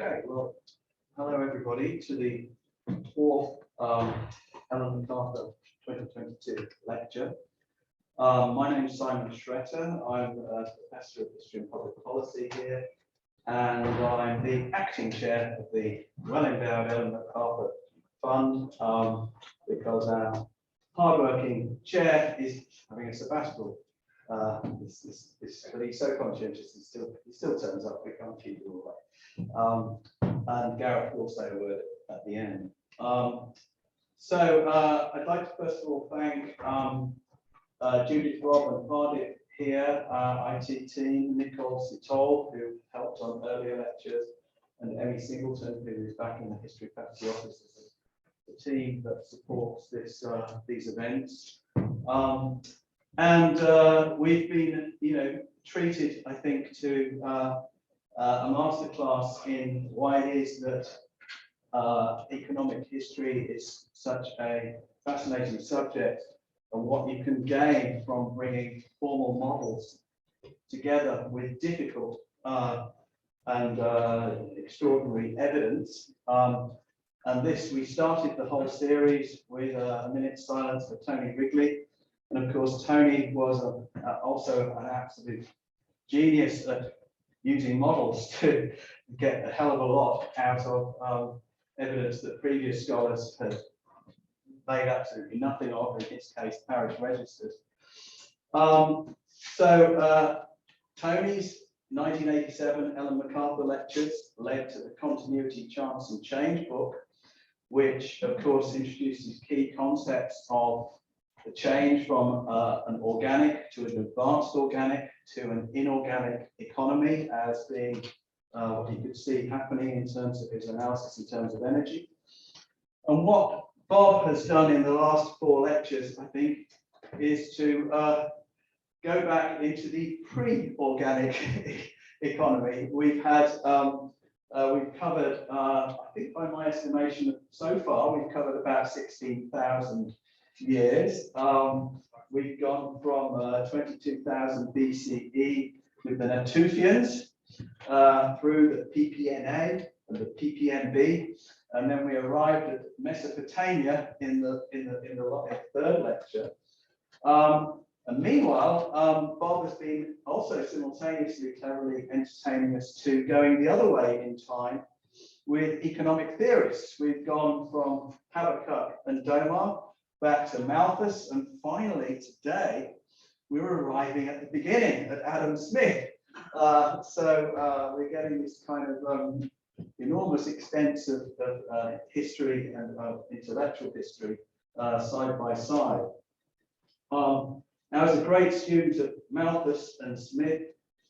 Okay, well, hello everybody to the fourth Ellen McArthur 2022 lecture. My name is Simon Schretter. I'm a professor of history and public policy here, and I'm the acting chair of the well-endowed Ellen McArthur Fund because our hardworking chair is having a sabbatical. But he's so conscientious, he still turns up. We can't keep it all right. And Gareth will say a word at the end. I'd like to first of all thank Judith, Rob, and Hardip here, IT team, Nicole Sitol, who helped on earlier lectures, and Emmy Singleton, who is back in the History Faculty office as the team that supports these events. We've been, treated, I think, to a masterclass in why it is that economic history is such a fascinating subject, and what you can gain from bringing formal models together with difficult and extraordinary evidence. We started the whole series with a minute's silence for Tony Wrigley. And of course, Tony was also an absolute genius at using models to get a hell of a lot out of evidence that previous scholars had made absolutely nothing of, in his case, parish registers. Tony's 1987 Ellen McArthur lectures led to the Continuity, Chance and Change book, which of course introduces key concepts of the change from an organic to an advanced organic to an inorganic economy as being what you could see happening in terms of his analysis in terms of energy. And what Bob has done in the last four lectures, I think, is to go back into the pre-organic economy. We've covered, I think by my estimation so far, we've covered about 16,000 years. We've gone from 22,000 BCE with the Natufians through the PPNA and the PPNB, and then we arrived at Mesopotamia in the third lecture. And meanwhile, Bob has been also simultaneously cleverly entertaining us to going the other way in time with economic theorists. We've gone from Habakkuk and Domar back to Malthus, and finally today we're arriving at the beginning at Adam Smith. We're getting this kind of enormous extents of history and intellectual history side by side. Now, as a great student of Malthus and Smith,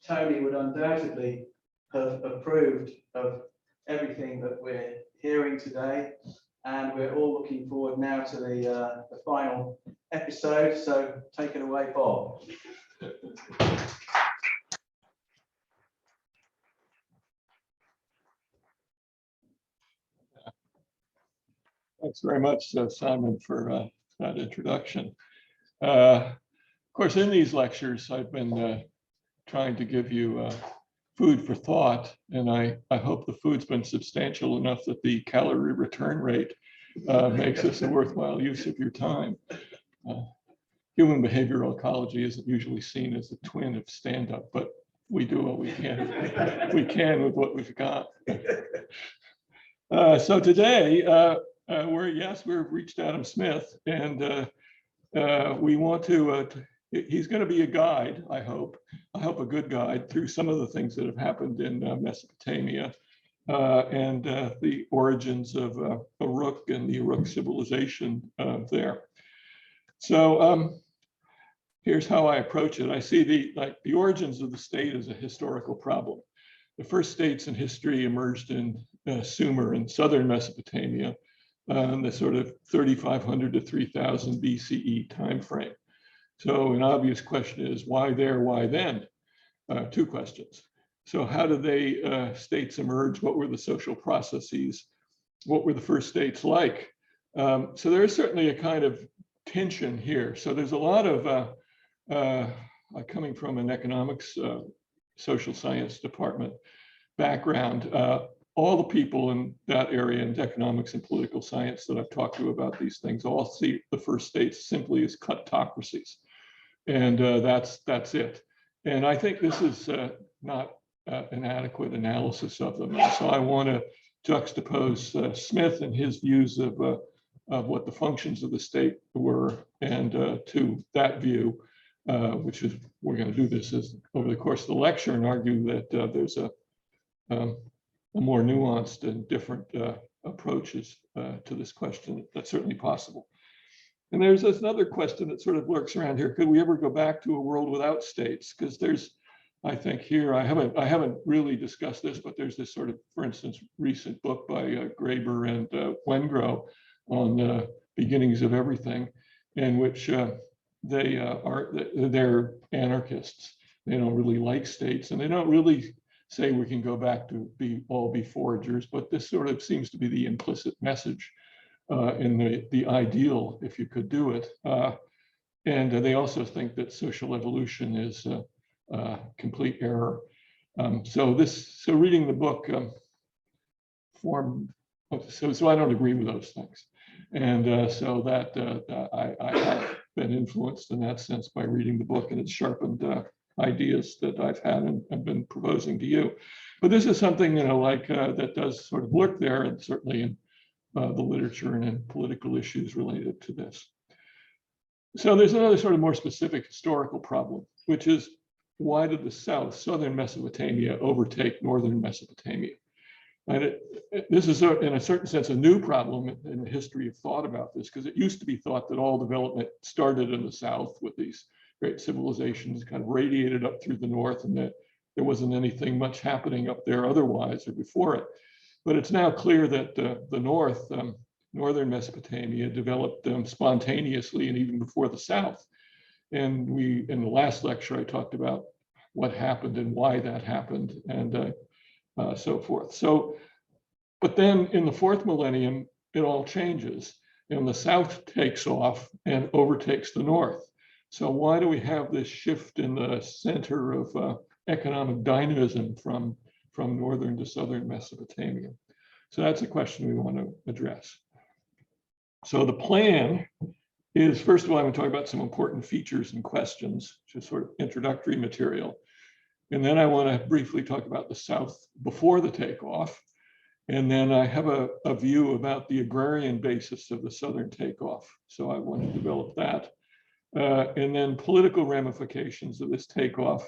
Tony would undoubtedly have approved of everything that we're hearing today. And we're all looking forward now to the final episode. So take it away, Bob. Thanks very much, Simon, for that introduction. Of course, in these lectures, I've been trying to give you food for thought, and I hope the food's been substantial enough that the calorie return rate makes this a worthwhile use of your time. Human behavioral ecology isn't usually seen as a twin of stand-up, but we do what we can. We can with what we've got. So today, we've reached Adam Smith, and we want to, he's going to be a guide, I hope a good guide through some of the things that have happened in Mesopotamia and the origins of Uruk and the Uruk civilization there. So here's how I approach it. I see the origins of the state as a historical problem. The first states in history emerged in Sumer in southern Mesopotamia in the sort of 3,500 to 3,000 BCE timeframe. So an obvious question is, why there, why then? Two questions. So how did they states emerge? What were the social processes? What were the first states like? So there's certainly a kind of tension here. So there's a lot of, coming from an economics, social science department background, all the people in that area in economics and political science that I've talked to about these things all see the first states simply as kleptocracies. And that's it. And I think this is not an adequate analysis of them. And so I want to juxtapose Smith and his views of what the functions of the state were, and to that view, which is, we're going to do this as over the course of the lecture and argue that there's a more nuanced and different approaches to this question. That's certainly possible. And there's another question that sort of lurks around here. Could we ever go back to a world without states? Because there's, I think here, I haven't really discussed this, but there's this sort of, for instance, recent book by Graeber and Wengrow on the beginnings of everything, in which they're anarchists. They don't really like states, and they don't really say we can go back to all be foragers, but this sort of seems to be the implicit message in the ideal, if you could do it. And they also think that social evolution is complete error. So reading the book so I don't agree with those things. And so that I have been influenced in that sense by reading the book, and it's sharpened ideas that I've had and been proposing to you. But this is something, like that does sort of lurk there, and certainly in the literature and in political issues related to this. So there's another sort of more specific historical problem, which is, why did the South, southern Mesopotamia, overtake northern Mesopotamia? And this is, in a certain sense, a new problem in the history of thought about this, because it used to be thought that all development started in the South with these great civilizations kind of radiated up through the North, and that there wasn't anything much happening up there otherwise or before it. But it's now clear that the northern Mesopotamia developed spontaneously and even before the South. And in the last lecture, I talked about what happened and why that happened, and so forth. So, but then in the fourth millennium, it all changes, and the South takes off and overtakes the North. So why do we have this shift in the center of economic dynamism from northern to southern Mesopotamia? So that's a question we want to address. So the plan is, first of all, I'm going to talk about some important features and questions, just sort of introductory material. And then I want to briefly talk about the South before the takeoff. And then I have a view about the agrarian basis of the Southern takeoff. So I want to develop that. And then political ramifications of this takeoff.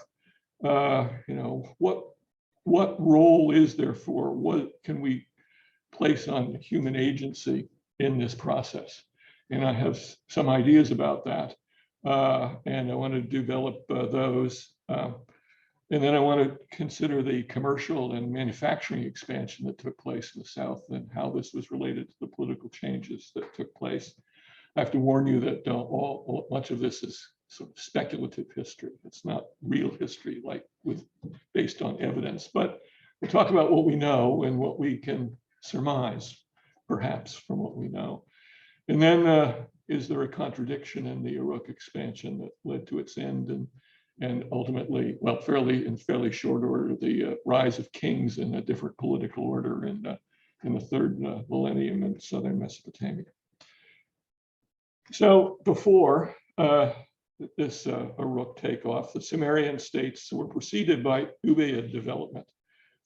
What role is there for, what can we place on human agency in this process? And I have some ideas about that. And I want to develop those. And then I want to consider the commercial and manufacturing expansion that took place in the South and how this was related to the political changes that took place. I have to warn you that much of this is sort of speculative history. It's not real history, like based on evidence, but we'll talk about what we know and what we can surmise, perhaps, from what we know. And then is there a contradiction in the Uruk expansion that led to its end, and ultimately, well, in fairly short order, the rise of kings in a different political order in the third millennium in southern Mesopotamia. So before this Uruk takeoff, the Sumerian states were preceded by Ubaid development.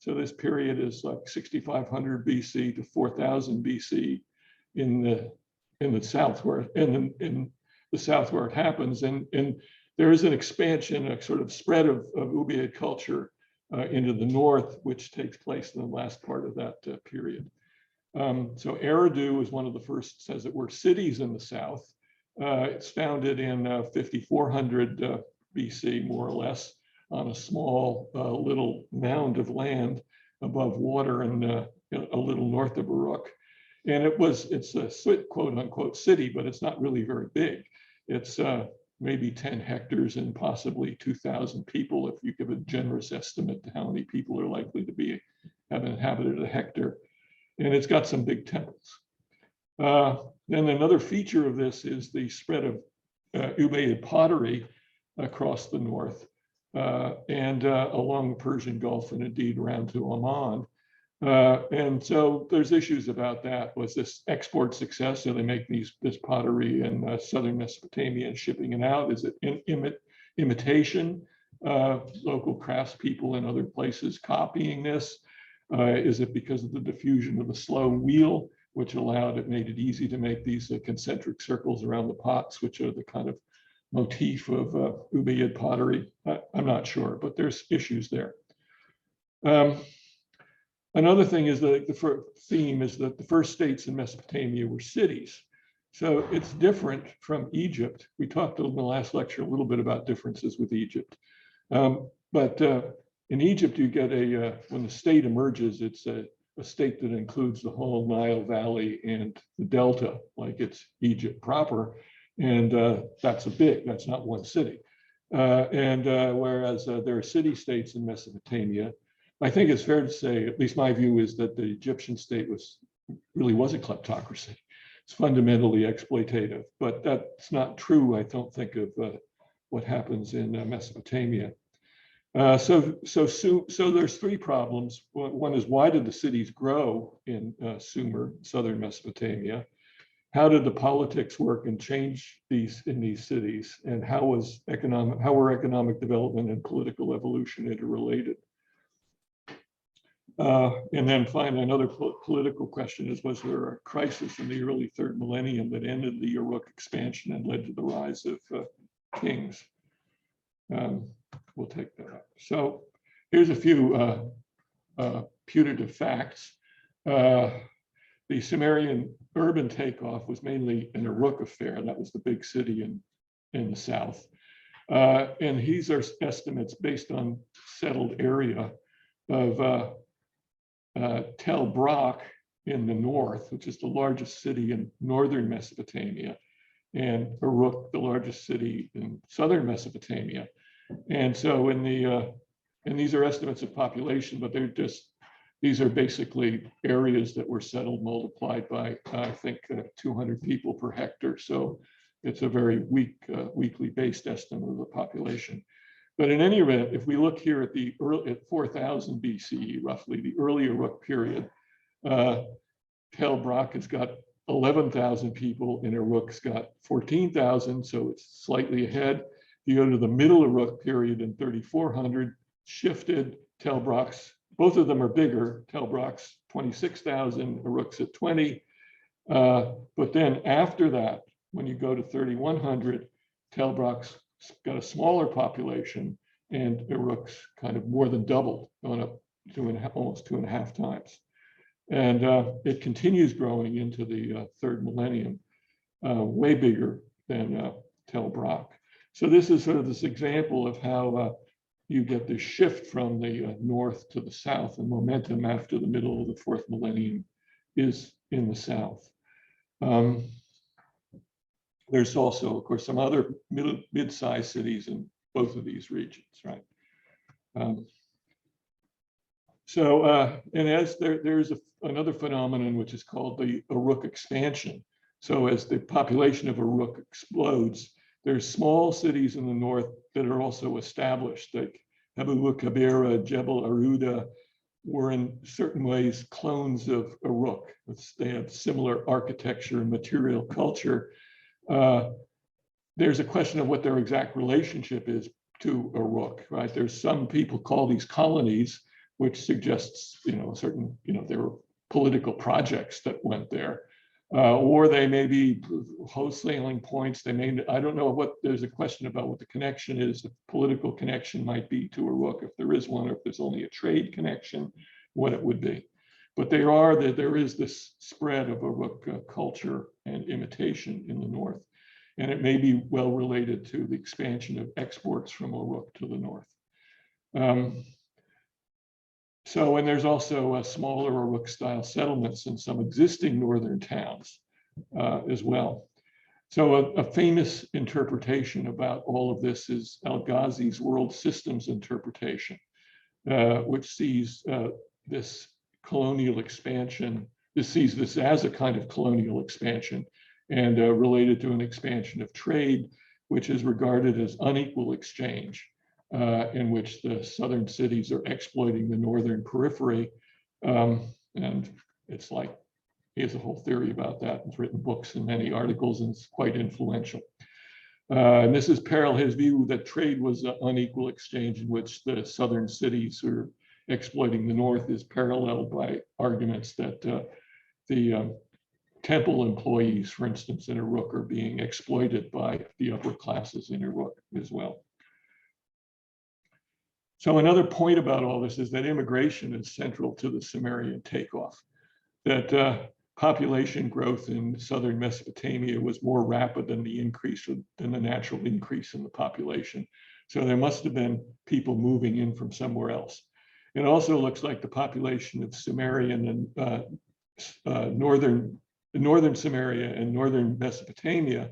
So this period is like 6500 BC to 4000 BC in the south, in the south where it happens, and there is an expansion, a sort of spread of Ubaid culture into the north, which takes place in the last part of that period. So Eridu is one of the first, as it were, cities in the south. It's founded in 5400 BC, more or less, on a small little mound of land above water and a little north of Uruk. And it's a quote unquote city, but it's not really very big. It's maybe 10 hectares and possibly 2,000 people, if you give a generous estimate to how many people are likely to have inhabited a hectare. And it's got some big temples. Then another feature of this is the spread of Ubaid pottery across the north and along the Persian Gulf and indeed around to Oman. And so there's issues about that. Was this export success? So they make this pottery in southern Mesopotamia and shipping it out. Is it imitation? Local craftspeople in other places copying this? Is it because of the diffusion of the slow wheel, which made it easy to make these concentric circles around the pots, which are the kind of motif of Umayyad pottery? I'm not sure, but there's issues there. Another thing is that the theme is that the first states in Mesopotamia were cities. So it's different from Egypt. We talked in the last lecture a little bit about differences with Egypt. But in Egypt, you get when the state emerges, it's a state that includes the whole Nile Valley and the Delta, like it's Egypt proper. And that's not one city. Whereas there are city-states in Mesopotamia, I think it's fair to say, at least my view is that the Egyptian state really was a kleptocracy. It's fundamentally exploitative, but that's not true, I don't think, of what happens in Mesopotamia. So there's three problems. One is, why did the cities grow in Sumer, southern Mesopotamia? How did the politics work and change in these cities? And how were economic development and political evolution interrelated? And then finally, another political question is, was there a crisis in the early third millennium that ended the Uruk expansion and led to the rise of kings? We'll take that up. So here's a few putative facts. The Sumerian urban takeoff was mainly an Uruk affair. That was the big city in the south. And these are estimates based on settled area of Tel Brak in the north, which is the largest city in northern Mesopotamia, and Uruk, the largest city in southern Mesopotamia. And so and these are estimates of population, but these are basically areas that were settled multiplied by, I think, 200 people per hectare. So it's a very weakly based estimate of the population. But in any event, if we look here at 4000 BCE, roughly the early Uruk period, Tel Brak has got 11,000 people and Uruk's got 14,000, so it's slightly ahead. You go to the middle Uruk period in 3400, shifted. Tel Brak's, both of them are bigger. Tel Brak's 26,000, Uruk's at 20. But then after that, when you go to 3100, Tel Brak's got a smaller population, and Uruk's kind of more than doubled, going up almost 2.5 times. And it continues growing into the third millennium, way bigger than Tel Brak. So this is sort of this example of how you get this shift from the north to the south, and momentum after the middle of the fourth millennium is in the south. There's also, of course, some other mid-sized cities in both of these regions, right? And as there's another phenomenon which is called the Uruk expansion. So as the population of Uruk explodes, there's small cities in the north that are also established, like Abu Kabira, Jebel Aruda, were in certain ways clones of Uruk. They have similar architecture and material culture. There's a question of what their exact relationship is to Uruk, right? There's some people call these colonies, which suggests, certain, there were political projects that went there, or they may be wholesaling points. I don't know there's a question about what the connection is. The political connection might be to Uruk, if there is one, or if there's only a trade connection, what it would be. But there is this spread of Uruk culture and imitation in the north. And it may be well related to the expansion of exports from Uruk to the north. And there's also smaller Uruk-style settlements in some existing northern towns as well. So a famous interpretation about all of this is Al-Ghazi's world systems interpretation, which sees this colonial expansion, sees this as a kind of colonial expansion and related to an expansion of trade, which is regarded as unequal exchange, in which the southern cities are exploiting the northern periphery And it's like, he has a whole theory about that. He's written books and many articles, and it's quite influential. And this is his view that trade was an unequal exchange in which the southern cities were exploiting the north is paralleled by arguments that the temple employees, for instance, in Uruk are being exploited by the upper classes in Uruk as well. So another point about all this is that immigration is central to the Sumerian takeoff, that population growth in southern Mesopotamia was more rapid than the natural increase in the population. So there must have been people moving in from somewhere else. It also looks like the population of Sumerian and northern Samaria and northern Mesopotamia,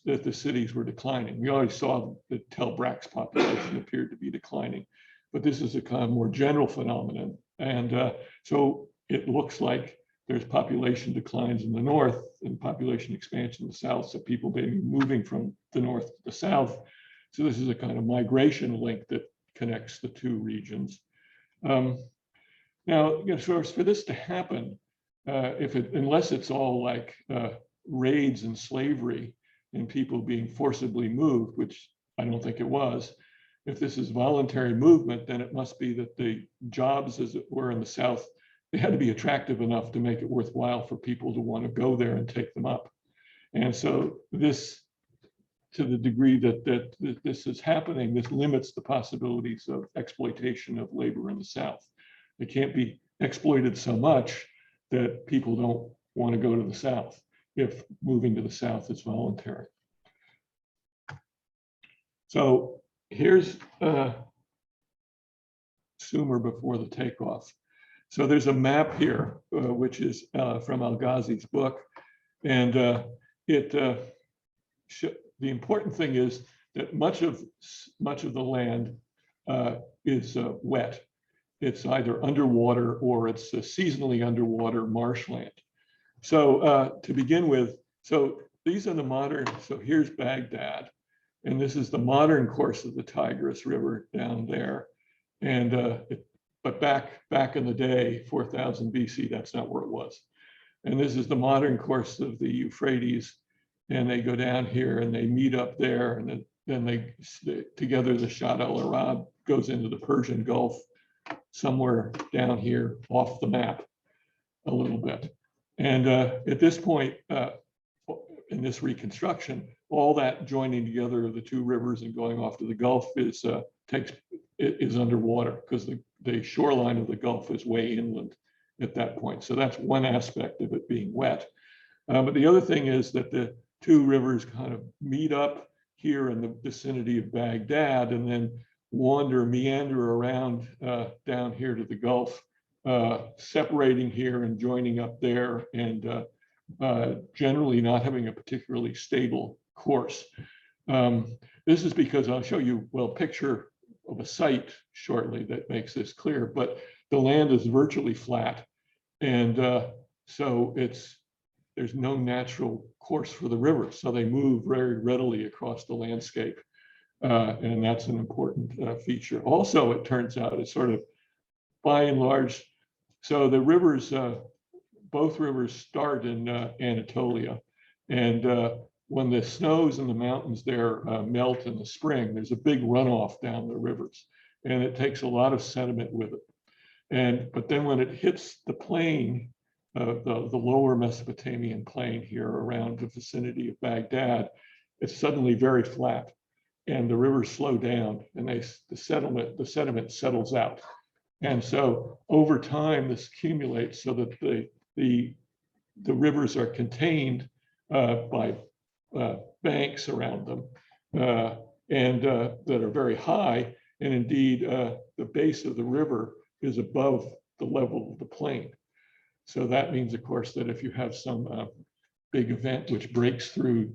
that the cities were declining. We already saw that Tel Brak's population appeared to be declining, but this is a kind of more general phenomenon. And so it looks like there's population declines in the north and population expansion in the south. So people may be moving from the north to the south. So this is a kind of migration link that connects the two regions. Now, for this to happen, unless it's all like raids and slavery and people being forcibly moved, which I don't think it was, if this is voluntary movement, then it must be that the jobs, as it were, in the south, they had to be attractive enough to make it worthwhile for people to want to go there and take them up. And so this, to the degree that this is happening, this limits the possibilities of exploitation of labor in the south. It can't be exploited so much that people don't want to go to the south if moving to the south is voluntary. So here's Sumer before the takeoff. So there's a map here, which is from Al-Ghazi's book. And the important thing is that much of the land is wet. It's either underwater or it's seasonally underwater marshland. So to begin with, so these are the modern, so here's Baghdad, and this is the modern course of the Tigris River down there. And but back in the day, 4000 BC, that's not where it was. And this is the modern course of the Euphrates, and they go down here and they meet up there, and then they together the Shatt al-Arab goes into the Persian Gulf, somewhere down here off the map a little bit. And at this point, in this reconstruction, all that joining together of the two rivers and going off to the Gulf is underwater, because the shoreline of the Gulf is way inland at that point. So that's one aspect of it being wet. But the other thing is that the two rivers kind of meet up here in the vicinity of Baghdad and then meander around down here to the Gulf, separating here and joining up there, and generally not having a particularly stable course. This is because I'll show you, well, a picture of a site shortly that makes this clear, but the land is virtually flat. And so there's no natural course for the river. So they move very readily across the landscape. And that's an important feature. Also, it turns out it's sort of, by and large, so the rivers, both rivers start in Anatolia. And when the snows in the mountains there melt in the spring, there's a big runoff down the rivers, and it takes a lot of sediment with it. But then when it hits the plain, the lower Mesopotamian plain here around the vicinity of Baghdad, it's suddenly very flat, and the rivers slow down, and the sediment settles out. And so over time, this accumulates so that the rivers are contained by banks around them, and that are very high. And indeed, the base of the river is above the level of the plain. So that means, of course, that if you have some big event which breaks through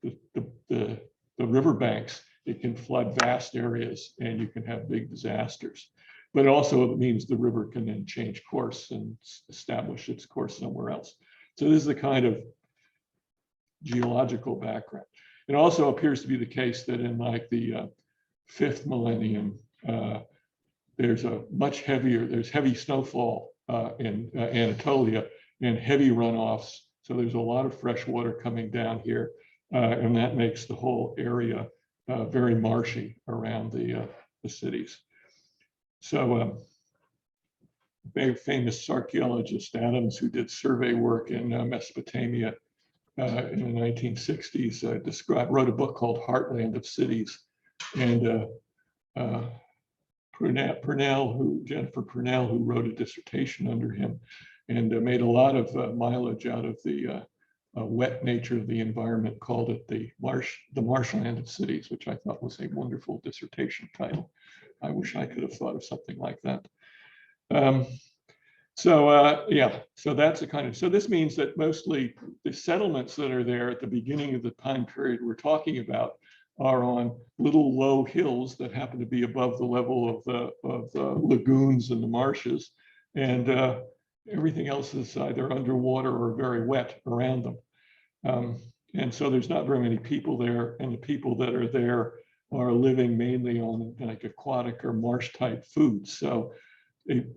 the riverbanks, it can flood vast areas and you can have big disasters. But also it means the river can then change course and establish its course somewhere else. So this is the kind of geological background. It also appears to be the case that in like the 5th millennium, there's heavy snowfall in Anatolia, and heavy runoffs. So there's a lot of fresh water coming down here, and that makes the whole area very marshy around the cities. So very famous archaeologist Adams, who did survey work in Mesopotamia in the 1960s, wrote a book called Heartland of Cities. And Jennifer Purnell, who wrote a dissertation under him, and made a lot of mileage out of the wet nature of the environment, called it the marshland of cities, which I thought was a wonderful dissertation title. I wish I could have thought of something like that. Yeah, so that's a kind of, so this means that mostly the settlements that are there at the beginning of the time period we're talking about are on little low hills that happen to be above the level of the lagoons and the marshes, and everything else is either underwater or very wet around them. And so there's not very many people there, and the people that are there are living mainly on like aquatic or marsh type foods. So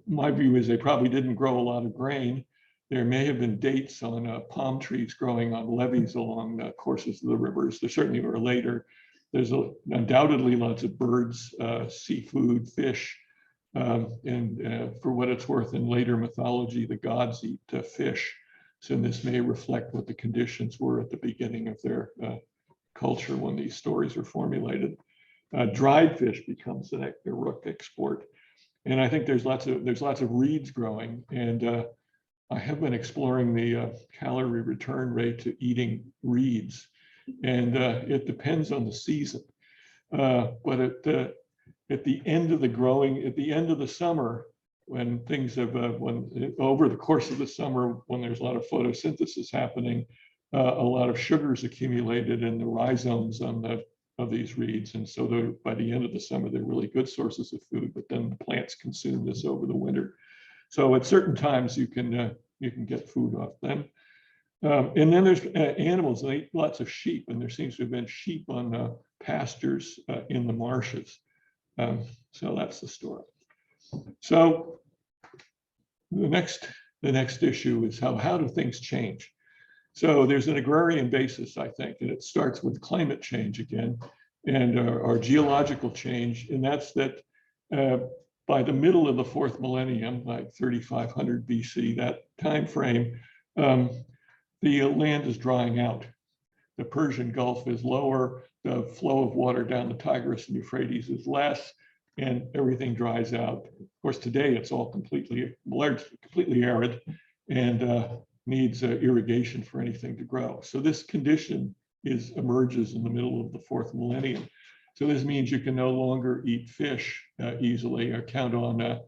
my view is they probably didn't grow a lot of grain. There may have been dates on palm trees growing on levees along the courses of the rivers. There certainly were later. There's undoubtedly lots of birds, seafood, fish, and for what it's worth, in later mythology, the gods eat fish. So this may reflect what the conditions were at the beginning of their culture when these stories were formulated. Dried fish becomes the rook export. And I think there's lots of reeds growing, and I have been exploring the calorie return rate to eating reeds, and it depends on the season. But at the end of the summer, when things have over the course of the summer, when there's a lot of photosynthesis happening, a lot of sugars accumulated in the rhizomes of these reeds, and so by the end of the summer, they're really good sources of food. But then the plants consume this over the winter. So at certain times, you can get food off them. And then there's animals. They eat lots of sheep, and there seems to have been sheep on pastures in the marshes. So that's the story. So the next issue is how do things change? So there's an agrarian basis, I think, and it starts with climate change again, and our geological change, and that's that by the middle of the fourth millennium, like 3500 BC, that time frame, the land is drying out. The Persian Gulf is lower, the flow of water down the Tigris and Euphrates is less, and everything dries out. Of course, today it's all completely arid, and needs irrigation for anything to grow. So this condition emerges in the middle of the fourth millennium. So this means you can no longer eat fish easily or count on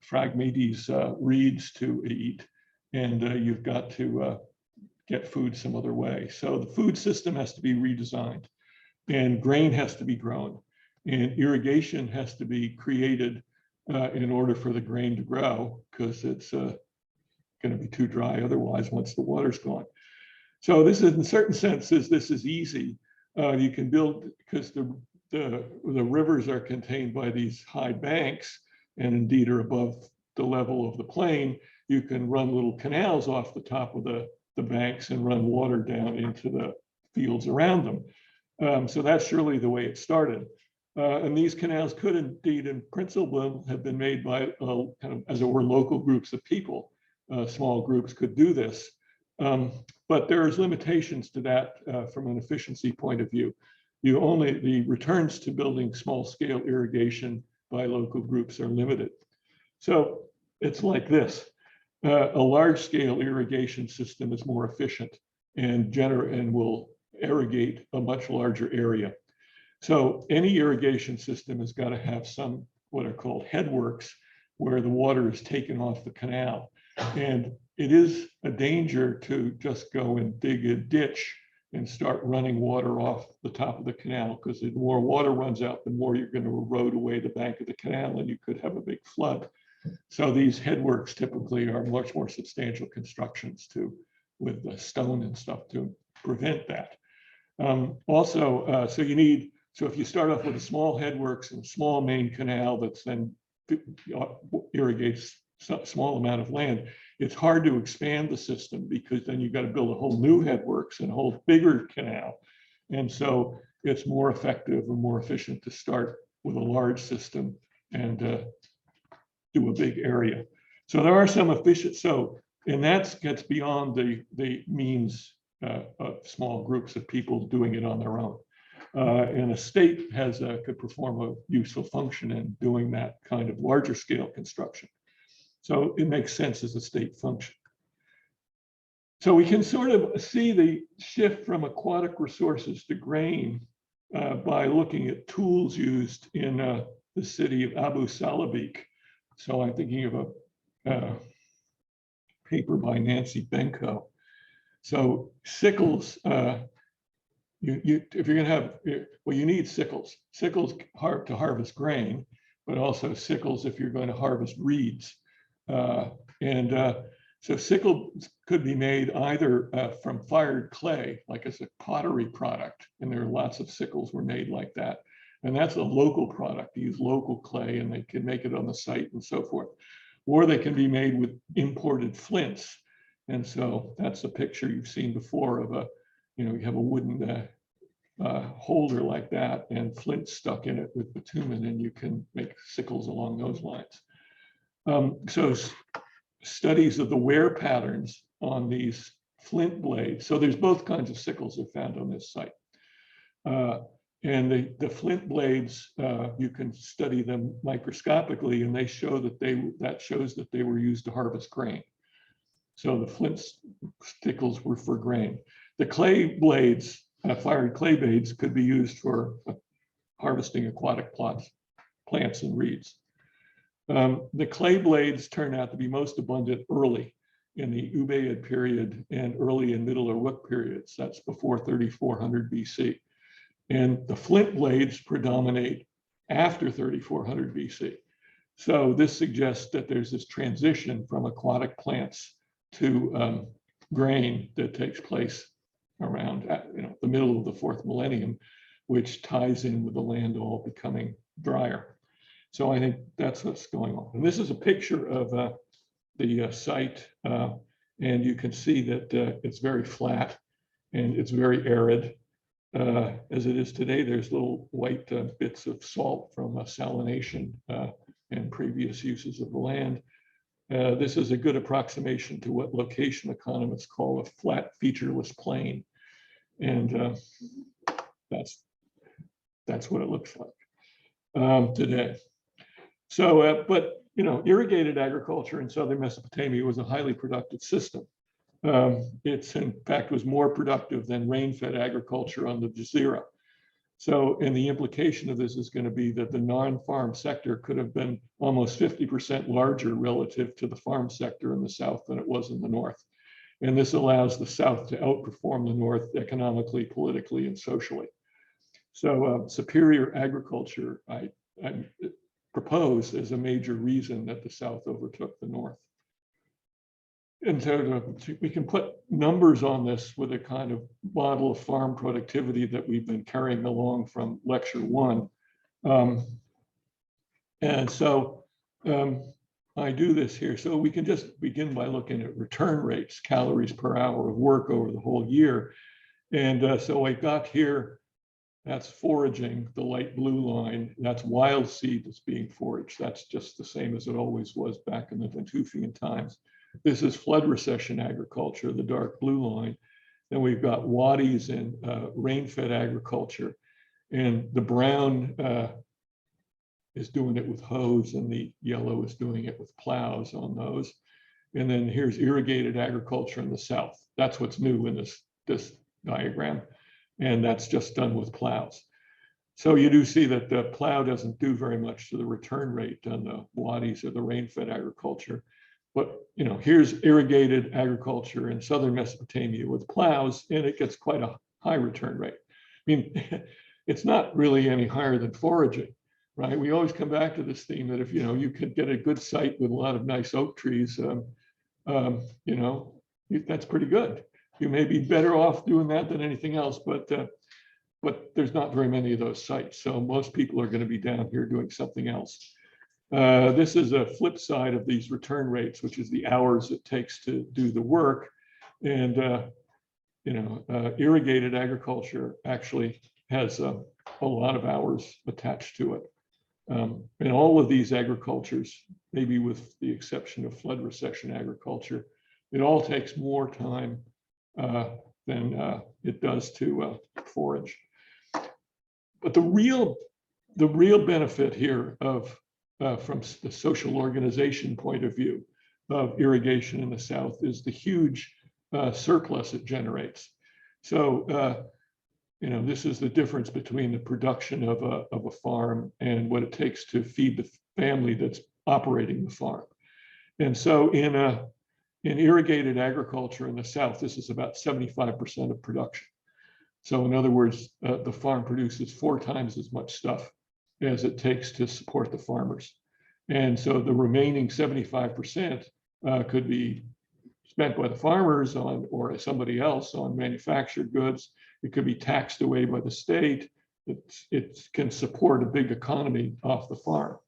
Phragmites reeds to eat, and you've got to get food some other way. So the food system has to be redesigned, and grain has to be grown, and irrigation has to be created in order for the grain to grow, because it's going to be too dry otherwise once the water's gone. So this is, in certain senses, this is easy. You can build, because the rivers are contained by these high banks, and indeed are above the level of the plain. You can run little canals off the top of the banks and run water down into the fields around them. So that's surely the way it started. And these canals could indeed, in principle, have been made by kind of, as it were, local groups of people. Small groups could do this. But there's limitations to that from an efficiency point of view. The returns to building small scale irrigation by local groups are limited. So it's like this. A large scale irrigation system is more efficient and will irrigate a much larger area. So any irrigation system has got to have some what are called headworks, where the water is taken off the canal. And it is a danger to just go and dig a ditch and start running water off the top of the canal, because the more water runs out, the more you're going to erode away the bank of the canal, and you could have a big flood. So these headworks typically are much more substantial constructions with the stone and stuff to prevent that. So if you start off with a small headworks and a small main canal that's then irrigates a small amount of land, it's hard to expand the system because then you've got to build a whole new headworks and a whole bigger canal. And so it's more effective and more efficient to start with a large system and do a big area. So there are some efficient, and that gets beyond the means of small groups of people doing it on their own. And a state could perform a useful function in doing that kind of larger scale construction. So it makes sense as a state function. So we can sort of see the shift from aquatic resources to grain by looking at tools used in the city of Abu Salabik. So I'm thinking of a paper by Nancy Benko. So sickles, if you're going to have, well, you need sickles. Sickles to harvest grain, but also sickles if you're going to harvest reeds. So sickles could be made either from fired clay, like as a pottery product, and there are lots of sickles were made like that. And that's a local product. You use local clay and they can make it on the site and so forth. Or they can be made with imported flints. And so that's a picture you've seen before of you have a wooden holder like that and flint stuck in it with bitumen, and you can make sickles along those lines. So studies of the wear patterns on these flint blades. So there's both kinds of sickles are found on this site. And the flint blades, you can study them microscopically, and they show that shows that they were used to harvest grain. So the flint sickles were for grain. The clay blades, fired clay blades, could be used for harvesting aquatic plants and reeds. The clay blades turn out to be most abundant early in the Ubaid period and early in Middle Uruk periods. That's before 3400 BC. And the flint blades predominate after 3400 BC. So this suggests that there's this transition from aquatic plants to grain that takes place around the middle of the 4th millennium, which ties in with the land all becoming drier. So I think that's what's going on. And this is a picture of the site, and you can see that it's very flat and it's very arid. As it is today, there's little white bits of salt from salination and previous uses of the land. This is a good approximation to what location economists call a flat featureless plain. And that's what it looks like today. So, but irrigated agriculture in southern Mesopotamia was a highly productive system. It's in fact was more productive than rain-fed agriculture on the Jazeera. So, and the implication of this is going to be that the non-farm sector could have been almost 50% larger relative to the farm sector in the South than it was in the North. And this allows the South to outperform the North economically, politically, and socially. So superior agriculture, I propose as a major reason that the South overtook the North. And so we can put numbers on this with a kind of model of farm productivity that we've been carrying along from lecture 1. And so I do this here. So we can just begin by looking at return rates, calories per hour of work over the whole year. And so I got here, that's foraging, the light blue line. That's wild seed that's being foraged. That's just the same as it always was back in the Natufian times. This is flood recession agriculture, the dark blue line. Then we've got wadis and rain-fed agriculture. And the brown is doing it with hoes, and the yellow is doing it with plows on those. And then here's irrigated agriculture in the South. That's what's new in this diagram. And that's just done with plows. So you do see that the plow doesn't do very much to the return rate on the wadis or the rain-fed agriculture. But here's irrigated agriculture in southern Mesopotamia with plows, and it gets quite a high return rate. I mean, it's not really any higher than foraging, right? We always come back to this theme that if you could get a good site with a lot of nice oak trees, that's pretty good. You may be better off doing that than anything else, but there's not very many of those sites. So most people are going to be down here doing something else. This is a flip side of these return rates, which is the hours it takes to do the work. And, irrigated agriculture actually has a lot of hours attached to it. And all of these agricultures, maybe with the exception of flood recession agriculture, it all takes more time than it does to forage. But the real benefit here of from the social organization point of view of irrigation in the South is the huge surplus it generates. So, this is the difference between the production of a farm and what it takes to feed the family that's operating the farm. And so in irrigated agriculture in the South, this is about 75% of production. So in other words, the farm produces 4 times as much stuff as it takes to support the farmers. And so the remaining 75% could be spent by the farmers on, or somebody else on manufactured goods. It could be taxed away by the state. It can support a big economy off the farm.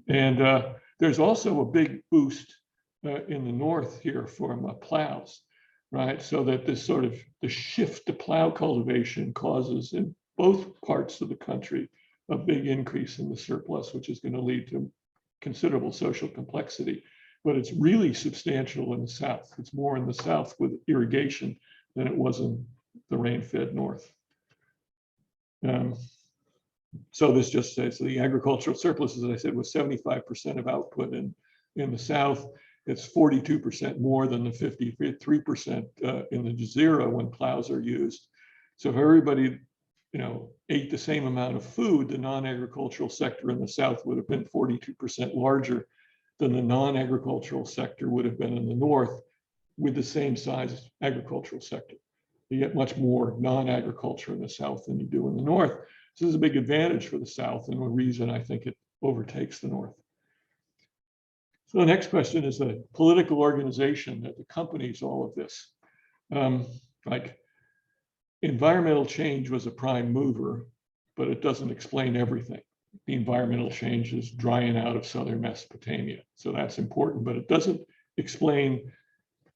There's also a big boost in the north here from plows, right? So that this sort of the shift to plow cultivation causes in both parts of the country a big increase in the surplus, which is going to lead to considerable social complexity. But it's really substantial in the South. It's more in the South with irrigation than it was in the rain-fed north. So this just says the agricultural surplus, as I said, was 75% of output in the South. It's 42% more than the 53% in the Jazeera when plows are used. So if everybody, ate the same amount of food, the non-agricultural sector in the South would have been 42% larger than the non-agricultural sector would have been in the North with the same size agricultural sector. You get much more non-agriculture in the South than you do in the North. So this is a big advantage for the South and a reason I think it overtakes the North. So the next question is the political organization that accompanies all of this. Like environmental change was a prime mover, but it doesn't explain everything. The environmental change is drying out of southern Mesopotamia. So that's important, but it doesn't explain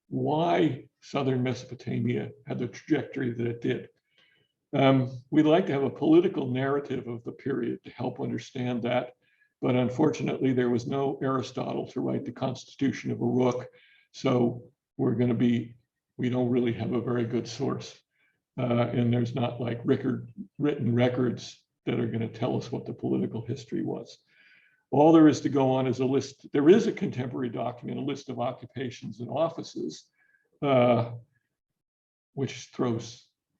why southern Mesopotamia had the trajectory that it did. We'd like to have a political narrative of the period to help understand that, but unfortunately there was no Aristotle to write the Constitution of Uruk, so we don't really have a very good source. And there's not like written records that are going to tell us what the political history was. All there is to go on is a list. There is a contemporary document, a list of occupations and offices, which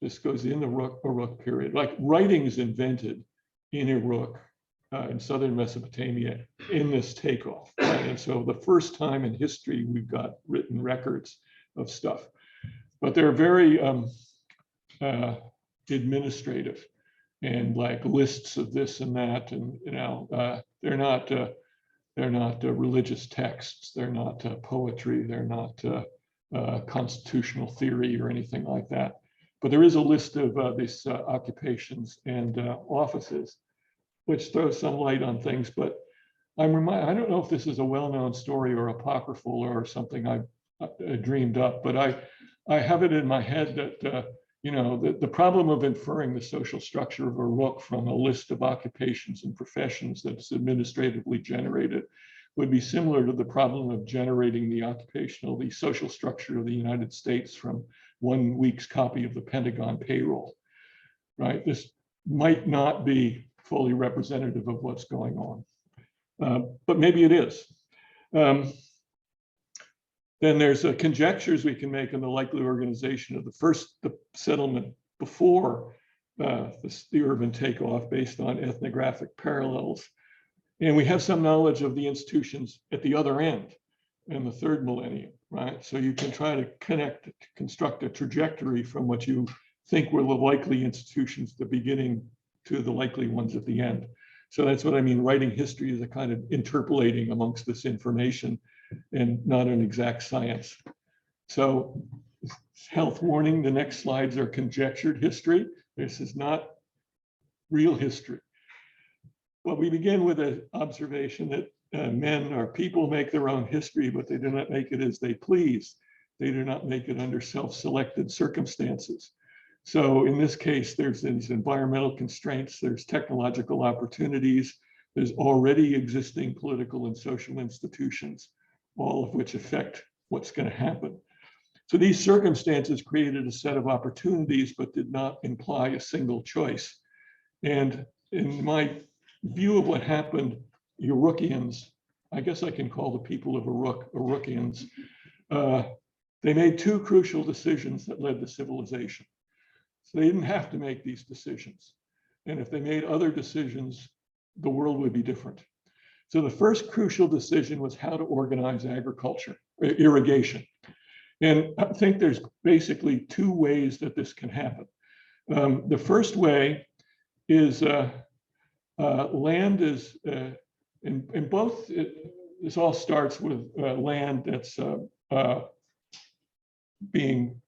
this goes in the Uruk period. Like writing is invented in Uruk, in southern Mesopotamia, in this takeoff. Right? And so the first time in history we've got written records of stuff, but they're very administrative and like lists of this and that, and they're not religious texts, they're not poetry, they're not constitutional theory or anything like that. But there is a list of these occupations and offices, which throws some light on things. But I don't know if this is a well-known story or apocryphal or something I dreamed up, but I have it in my head that the problem of inferring the social structure of Uruk from a list of occupations and professions that's administratively generated would be similar to the problem of generating the social structure of the United States from 1 week's copy of the Pentagon payroll, right? This might not be fully representative of what's going on, but maybe it is. Then there's conjectures we can make on the likely organization of the settlement before the urban takeoff based on ethnographic parallels. And we have some knowledge of the institutions at the other end in the 3rd millennium, right? So you can try to construct a trajectory from what you think were the likely institutions at the beginning to the likely ones at the end. So that's what I mean. Writing history is a kind of interpolating amongst this information and not an exact science. So health warning, the next slides are conjectured history. This is not real history. well, we begin with an observation that men or people make their own history, but they do not make it as they please. They do not make it under self-selected circumstances. So in this case, there's these environmental constraints, there's technological opportunities, there's already existing political and social institutions, all of which affect what's going to happen. So these circumstances created a set of opportunities, but did not imply a single choice. And in my view of what happened, Urukians, I guess I can call the people of Uruk Urukians, they made two crucial decisions that led to civilization. So they didn't have to make these decisions. And if they made other decisions, the world would be different. So the first crucial decision was how to organize agriculture, irrigation. And I think there's basically two ways that this can happen. The first way is land is, in both, this all starts with land that's being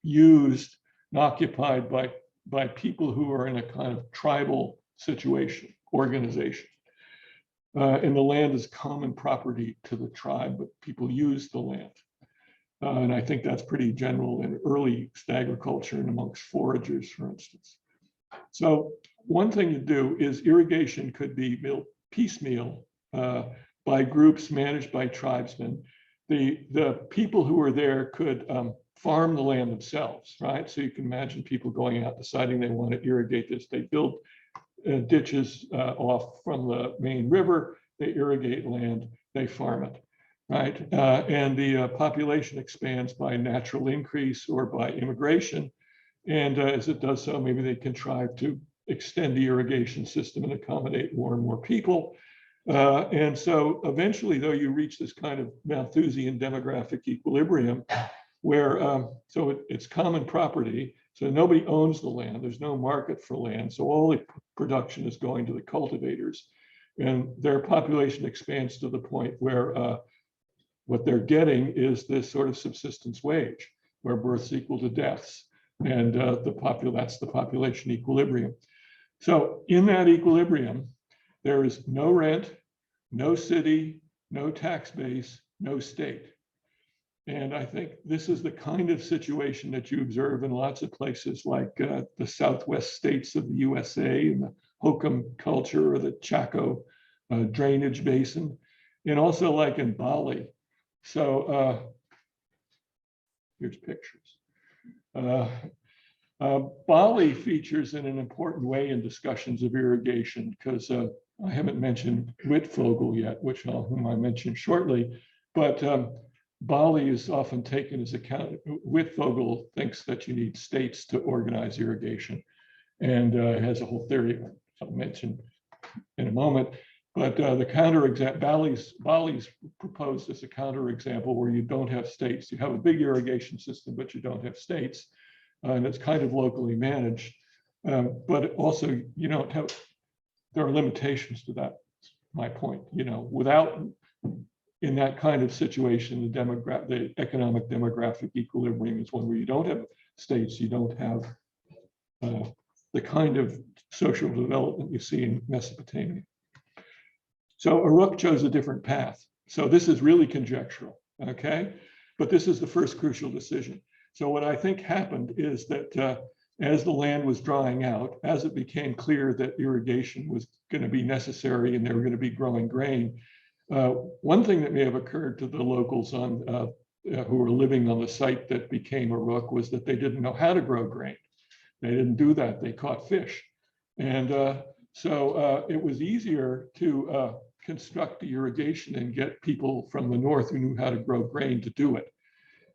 used and occupied by people who are in a kind of tribal situation, organization. And the land is common property to the tribe, but people use the land. And I think that's pretty general in early agriculture and amongst foragers, for instance. So one thing to do is irrigation could be built piecemeal by groups managed by tribesmen. The people who are there could farm the land themselves, right? So you can imagine people going out deciding they want to irrigate this. They build ditches off from the main river, they irrigate land, they farm it, right? And the population expands by natural increase or by immigration. And as it does so, maybe they contrive to extend the irrigation system and accommodate more and more people. And so eventually, though, you reach this kind of Malthusian demographic equilibrium where, it's common property, so nobody owns the land, there's no market for land, so all the production is going to the cultivators. And their population expands to the point where what they're getting is this sort of subsistence wage, where births equal to deaths. And that's the population equilibrium. So in that equilibrium, there is no rent, no city, no tax base, no state. And I think this is the kind of situation that you observe in lots of places like the Southwest states of the USA and the Hokum culture or the Chaco drainage basin, and also like in Bali. So here's pictures. Bali features in an important way in discussions of irrigation because I haven't mentioned Wittfogel yet, whom I mentioned shortly, but Bali is often taken as account. Wittfogel thinks that you need states to organize irrigation and has a whole theory I'll mention in a moment. But the counterexample, Bali's proposed as a counterexample where you don't have states. You have a big irrigation system, but you don't have states. And it's kind of locally managed. But also, you don't have, there are limitations to that. That's my point. Without, in that kind of situation, the economic demographic equilibrium is one where you don't have states, you don't have the kind of social development you see in Mesopotamia. So Uruk chose a different path. So this is really conjectural, okay? But this is the first crucial decision. So what I think happened is that as the land was drying out, as it became clear that irrigation was going to be necessary and they were going to be growing grain, one thing that may have occurred to the locals who were living on the site that became Uruk was that they didn't know how to grow grain. They didn't do that. They caught fish. And so it was easier to construct the irrigation and get people from the north who knew how to grow grain to do it.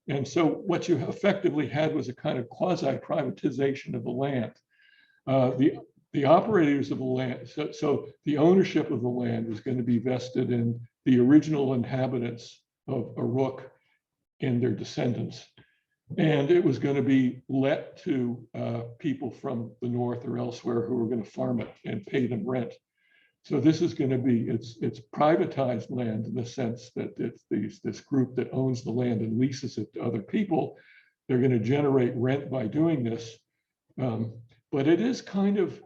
And so what you effectively had was a kind of quasi-privatization of the land. The operators of the land, so the ownership of the land was going to be vested in the original inhabitants of Uruk and their descendants. And it was going to be let to people from the north or elsewhere who were going to farm it and pay them rent. So this is going to be, it's privatized land in the sense that it's this group that owns the land and leases it to other people. They're going to generate rent by doing this. But it is kind of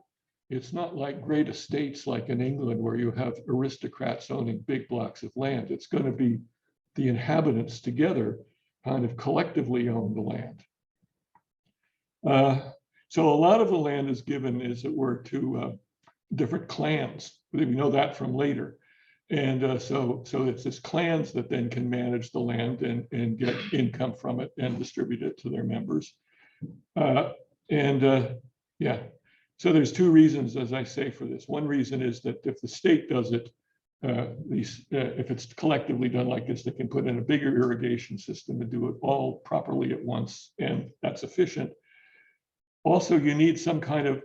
It's not like great estates like in England where you have aristocrats owning big blocks of land. It's going to be the inhabitants together kind of collectively own the land. So a lot of the land is given, as it were, to different clans. We know that from later. And so it's this clans that then can manage the land and get income from it and distribute it to their members. Yeah, so there's two reasons, as I say, for this. One reason is that if the state does it, if it's collectively done like this, they can put in a bigger irrigation system and do it all properly at once, and that's efficient. Also, you need some kind of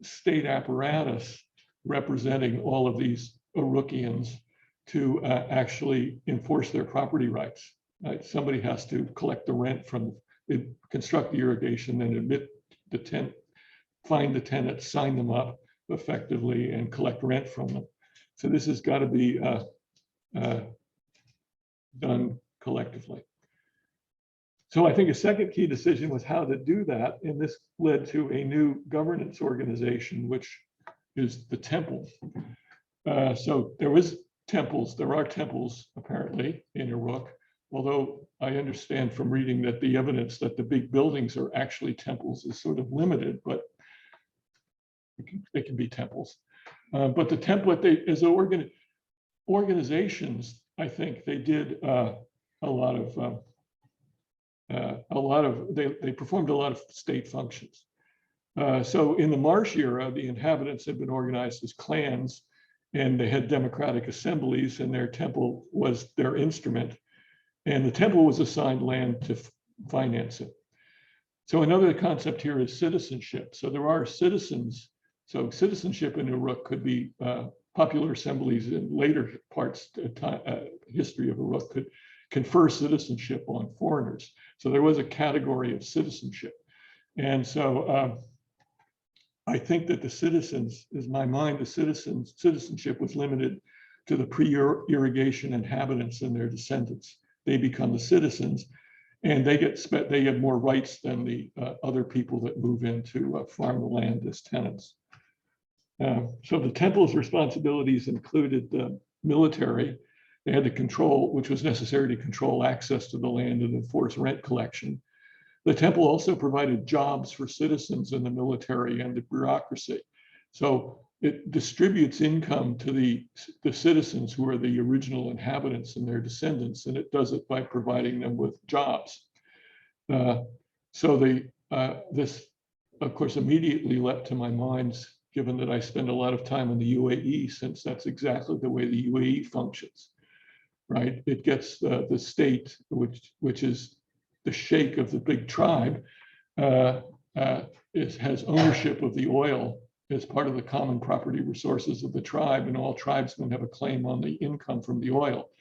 state apparatus representing all of these Urukhians to actually enforce their property rights. Right? Somebody has to collect the rent from, construct the irrigation, and admit the tenant, find the tenants, sign them up effectively, and collect rent from them. So this has got to be done collectively. So I think a second key decision was how to do that, and this led to a new governance organization, which is the temple. So there are temples apparently in Uruk, although I understand from reading that the evidence that the big buildings are actually temples is sort of limited, but they can be temples. But the template, as organizations, I think they did they performed a lot of state functions. So in the Marsh era, the inhabitants had been organized as clans, and they had democratic assemblies, and their temple was their instrument. And the temple was assigned land to finance it. So another concept here is citizenship. So there are citizens. So citizenship in Uruk could be popular assemblies in later parts, history of Uruk could confer citizenship on foreigners. So there was a category of citizenship. And so I think that the citizens, in my mind, the citizenship was limited to the pre-irrigation inhabitants and their descendants. They become the citizens, and they have more rights than the other people that move in to farm the land as tenants. So the temple's responsibilities included the military. They had to control, which was necessary to control access to the land and enforce rent collection. The temple also provided jobs for citizens in the military and the bureaucracy. So it distributes income to the citizens who are the original inhabitants and their descendants, and it does it by providing them with jobs. This, of course, immediately leapt to my mind, given that I spend a lot of time in the UAE, since that's exactly the way the UAE functions, right? It gets the state, which is the sheikh of the big tribe, has ownership of the oil as part of the common property resources of the tribe, and all tribesmen have a claim on the income from the oil.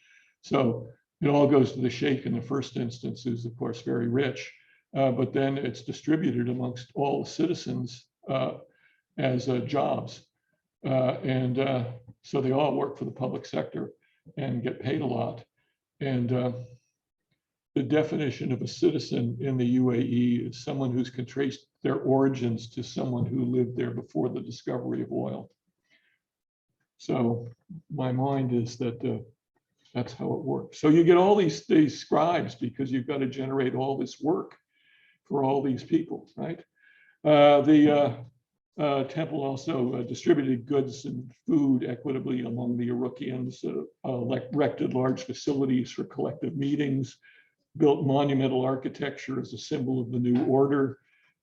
So it all goes to the sheikh in the first instance, who's of course very rich, but then it's distributed amongst all the citizens as jobs. So they all work for the public sector and get paid a lot. And the definition of a citizen in the UAE is someone who's can trace their origins to someone who lived there before the discovery of oil. So my mind is that that's how it works. So you get all these scribes because you've got to generate all this work for all these people, right? Temple also distributed goods and food equitably among the Urukhians, erected large facilities for collective meetings, built monumental architecture as a symbol of the new order,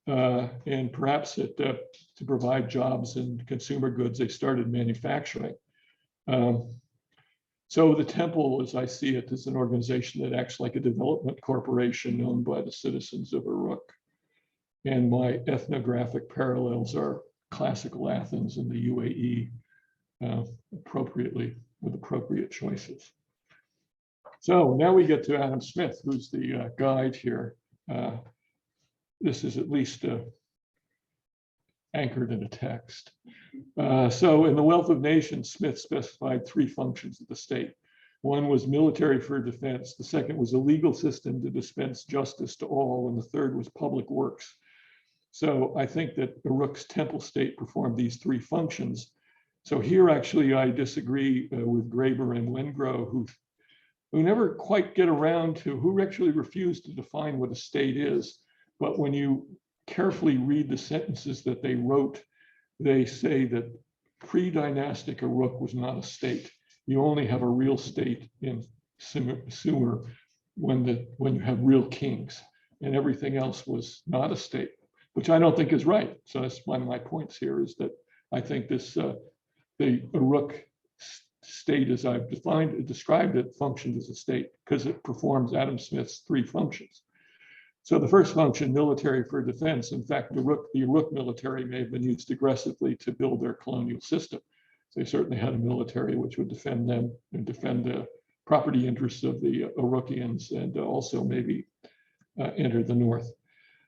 and perhaps to provide jobs and consumer goods, they started manufacturing. So the temple, as I see it, is an organization that acts like a development corporation owned by the citizens of Uruk. And my ethnographic parallels are classical Athens and the UAE, appropriately, with appropriate choices. So now we get to Adam Smith, who's the guide here. This is at least anchored in a text. So in The Wealth of Nations, Smith specified three functions of the state. One was military for defense. The second was a legal system to dispense justice to all. And the third was public works. So I think that Uruk's temple state performed these three functions. So here, actually, I disagree with Graeber and Wengrow, who never quite get around to, who actually refused to define what a state is. But when you carefully read the sentences that they wrote, they say that pre-dynastic Uruk was not a state. You only have a real state in Sumer when you have real kings, and everything else was not a state, which I don't think is right. So that's one of my points here, is that I think this the Uruk state, as I've described it, functioned as a state because it performs Adam Smith's three functions. So the first function, military for defense. In fact, the Uruk military may have been used aggressively to build their colonial system. So they certainly had a military which would defend them and defend the property interests of the Urukians, and also maybe enter the north.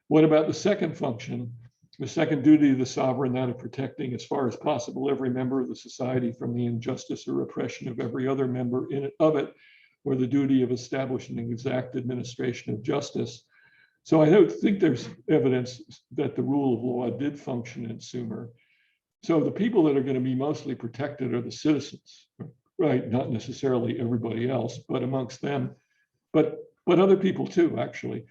What about the second function? The second duty of the sovereign, that of protecting as far as possible every member of the society from the injustice or oppression of every other member of it, or the duty of establishing an exact administration of justice. So I don't think there's evidence that the rule of law did function in Sumer. So the people that are going to be mostly protected are the citizens, right? Not necessarily everybody else, but amongst them, but other people too, actually.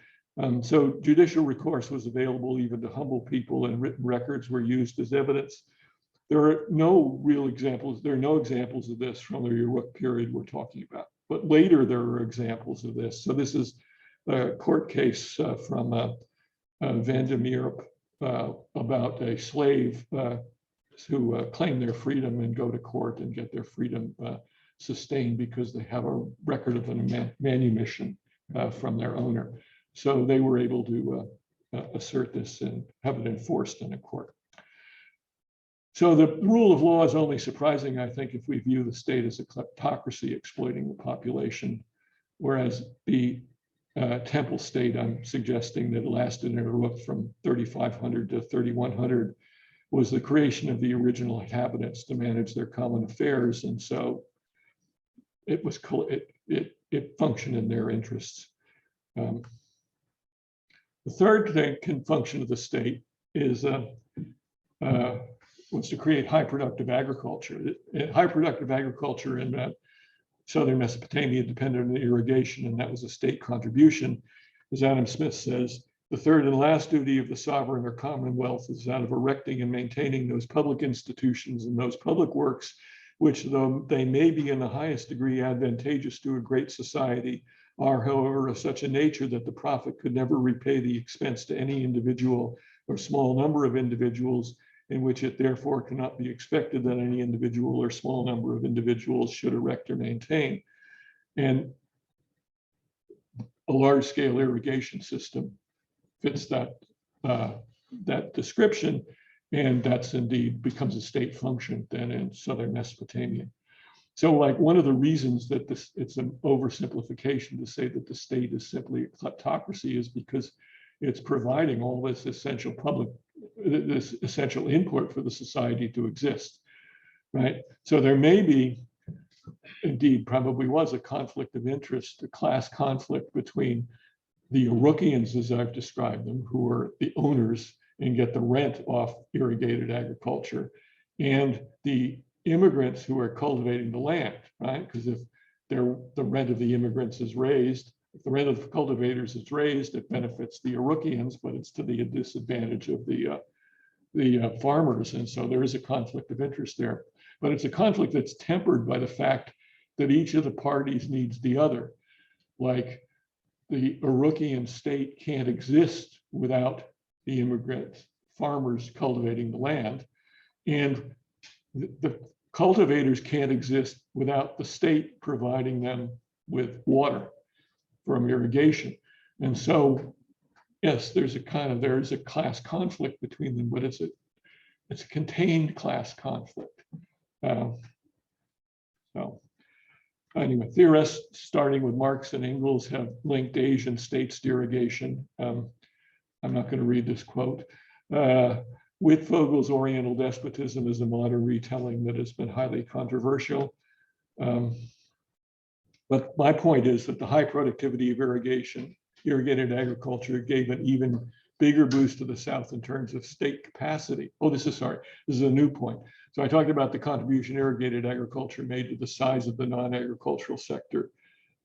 So judicial recourse was available even to humble people, and written records were used as evidence. There are no real examples. There are no examples of this from the Uruk period we're talking about, but later there are examples of this. So this is a court case from Van de Meerp about a slave who claim their freedom and go to court and get their freedom sustained because they have a record of a manumission from their owner. So they were able to assert this and have it enforced in a court. So the rule of law is only surprising, I think, if we view the state as a kleptocracy exploiting the population, whereas the temple state, I'm suggesting that it lasted in Uruk from 3500 to 3100, was the creation of the original inhabitants to manage their common affairs, and so it was it functioned in their interests. The third function of the state is was to create high productive agriculture. High productive agriculture in southern Mesopotamia depended on irrigation, and that was a state contribution. As Adam Smith says, the third and last duty of the sovereign or commonwealth is that of erecting and maintaining those public institutions and those public works, which, though they may be in the highest degree advantageous to a great society, are, however, of such a nature that the profit could never repay the expense to any individual or small number of individuals, in which it therefore cannot be expected that any individual or small number of individuals should erect or maintain. And a large-scale irrigation system fits that, that description, and that's indeed becomes a state function then in southern Mesopotamia. So like one of the reasons that it's an oversimplification to say that the state is simply a kleptocracy is because it's providing all this essential input for the society to exist, right? So there may be, indeed probably was, a conflict of interest, a class conflict between the Urukians, as I've described them, who are the owners and get the rent off irrigated agriculture, and the immigrants who are cultivating the land, right? Because if the rent of the immigrants is raised, if the rent of the cultivators is raised, it benefits the Urukians, but it's to the disadvantage of the farmers. And so there is a conflict of interest there. But it's a conflict that's tempered by the fact that each of the parties needs the other. Like the Urukian state can't exist without the immigrant farmers cultivating the land. And the cultivators can't exist without the state providing them with water from irrigation. And so, yes, there's a class conflict between them, but it's a contained class conflict. So anyway, theorists starting with Marx and Engels have linked Asian states to irrigation. I'm not going to read this quote. Wittfogel's Oriental despotism is a modern retelling that has been highly controversial. But my point is that the high productivity of irrigated agriculture gave an even bigger boost to the South in terms of state capacity. Oh, this is a new point. So I talked about the contribution irrigated agriculture made to the size of the non-agricultural sector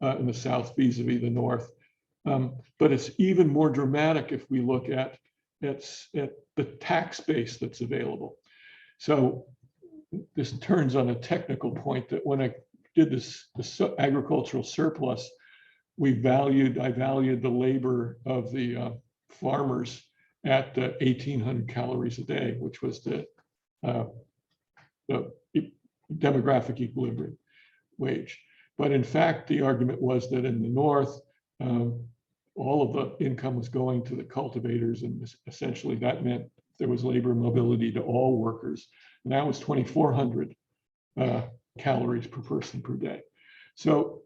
in the South vis-a-vis the North. But it's even more dramatic if we look at the tax base that's available. So this turns on a technical point that when I did this agricultural surplus, I valued the labor of the farmers at 1,800 calories a day, which was the demographic equilibrium wage. But in fact, the argument was that in the North, all of the income was going to the cultivators, and essentially that meant there was labor mobility to all workers. And that was 2,400 calories per person per day. So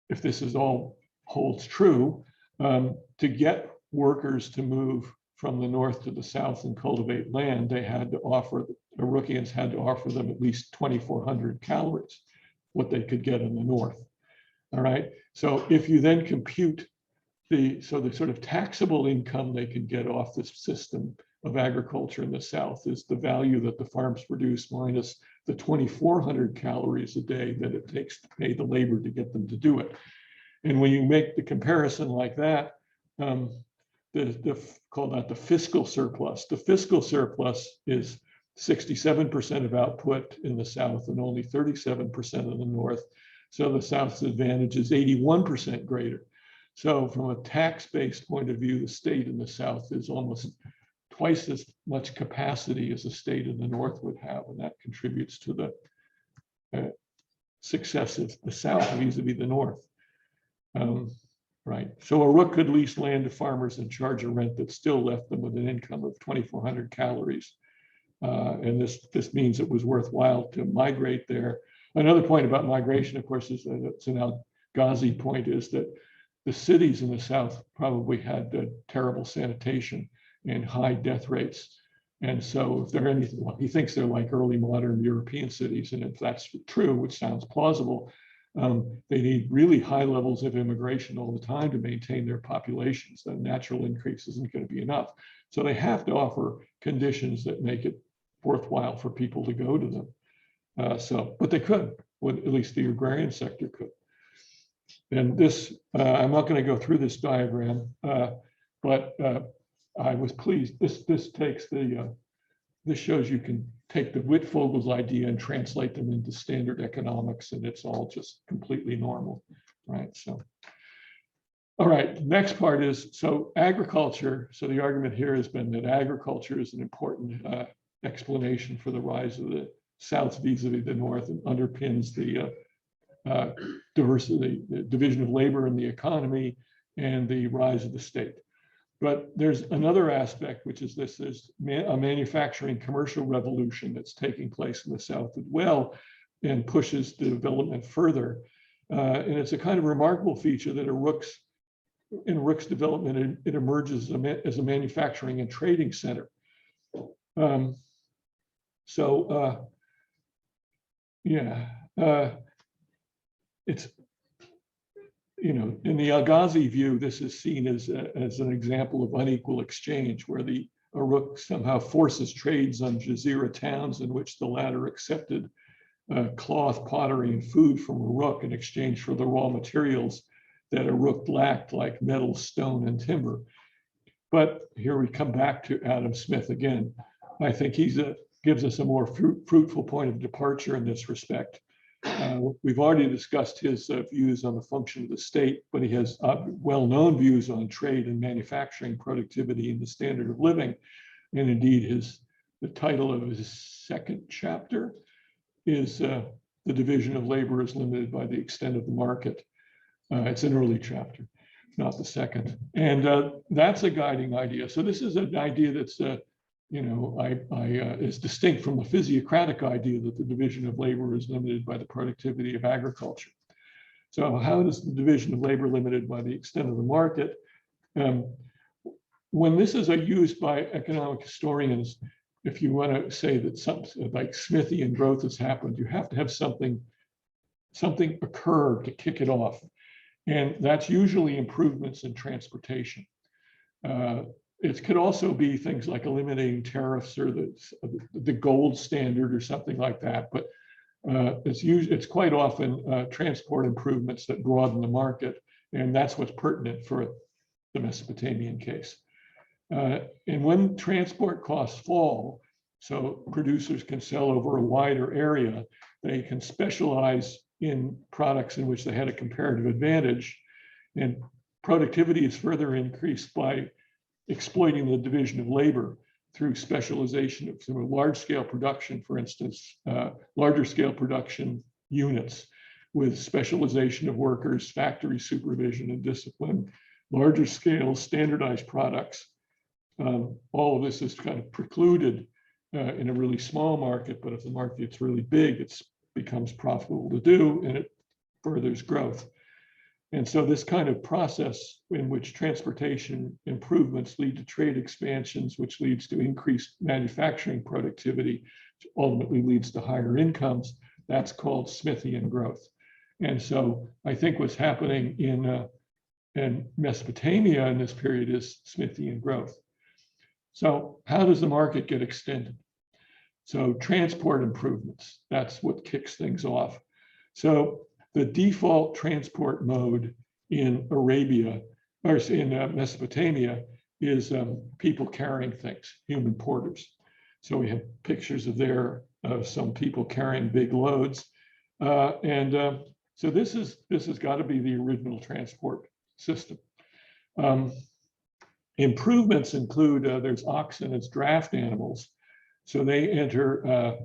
if this is all holds true, to get workers to move from the North to the South and cultivate land, they had to offer, the Iraqis had to offer them at least 2,400 calories, what they could get in the North. All right. So if you then compute the sort of taxable income they could get off this system of agriculture in the South is the value that the farms produce minus the 2,400 calories a day that it takes to pay the labor to get them to do it. And when you make the comparison like that, call that the fiscal surplus. The fiscal surplus is 67% of output in the South and only 37% in the North. So the South's advantage is 81% greater. So from a tax-based point of view, the state in the South is almost twice as much capacity as a state in the North would have, and that contributes to the success of the South vis-a-vis the North. Right. So a rook could lease land to farmers and charge a rent that still left them with an income of 2,400 calories. And this means it was worthwhile to migrate there. Another point about migration, of course, is that it's an Al-Ghazi point, is that the cities in the South probably had terrible sanitation and high death rates. And so if they're anything, well, he thinks they're like early modern European cities. And if that's true, which sounds plausible, they need really high levels of immigration all the time to maintain their populations. The natural increase isn't going to be enough. So they have to offer conditions that make it worthwhile for people to go to them. But they could, at least the agrarian sector could. And this, I'm not going to go through this diagram, but I was pleased. This takes this shows you can take the Wittfogel's idea and translate them into standard economics, and it's all just completely normal, right? So, all right, next part is, so agriculture. So the argument here has been that agriculture is an important explanation for the rise of the South vis-a-vis the North, and underpins the diversity, the division of labor in the economy, and the rise of the state. But there's another aspect, which is this: there's a manufacturing commercial revolution that's taking place in the South as well, and pushes the development further. And it's a kind of remarkable feature that in Rook's development, it emerges as a manufacturing and trading center. It's, you know, in the Al-Ghazi view, this is seen as an example of unequal exchange, where the Uruk somehow forces trades on Jazeera towns in which the latter accepted cloth, pottery, and food from Uruk in exchange for the raw materials that Uruk lacked, like metal, stone, and timber. But here we come back to Adam Smith again. I think he gives us a more fruitful point of departure in this respect. We've already discussed his views on the function of the state, but he has well-known views on trade and manufacturing, productivity, and the standard of living. And indeed, the title of his second chapter is The Division of Labor is Limited by the Extent of the Market. It's an early chapter, not the second. And that's a guiding idea. So this is an idea that's is distinct from the physiocratic idea that the division of labor is limited by the productivity of agriculture. So how is the division of labor limited by the extent of the market? When this is used by economic historians, if you want to say that something like Smithian growth has happened, you have to have something occur to kick it off. And that's usually improvements in transportation. it could also be things like eliminating tariffs or the gold standard or something like that. But it's quite often transport improvements that broaden the market, and that's what's pertinent for the Mesopotamian case. And when transport costs fall, so producers can sell over a wider area, they can specialize in products in which they had a comparative advantage, and productivity is further increased by exploiting the division of labor through specialization of through large-scale production, for instance, larger scale production units with specialization of workers, factory supervision and discipline, larger scale standardized products. All of this is kind of precluded in a really small market, but if the market gets really big, it becomes profitable to do and it furthers growth. And so this kind of process in which transportation improvements lead to trade expansions, which leads to increased manufacturing productivity, which ultimately leads to higher incomes, that's called Smithian growth. And so I think what's happening in Mesopotamia in this period is Smithian growth. So how does the market get extended? So transport improvements, that's what kicks things off. So the default transport mode in Arabia, or in Mesopotamia, is people carrying things, human porters. So we have pictures of some people carrying big loads. So this has got to be the original transport system. Improvements include, there's oxen as draft animals. So they enter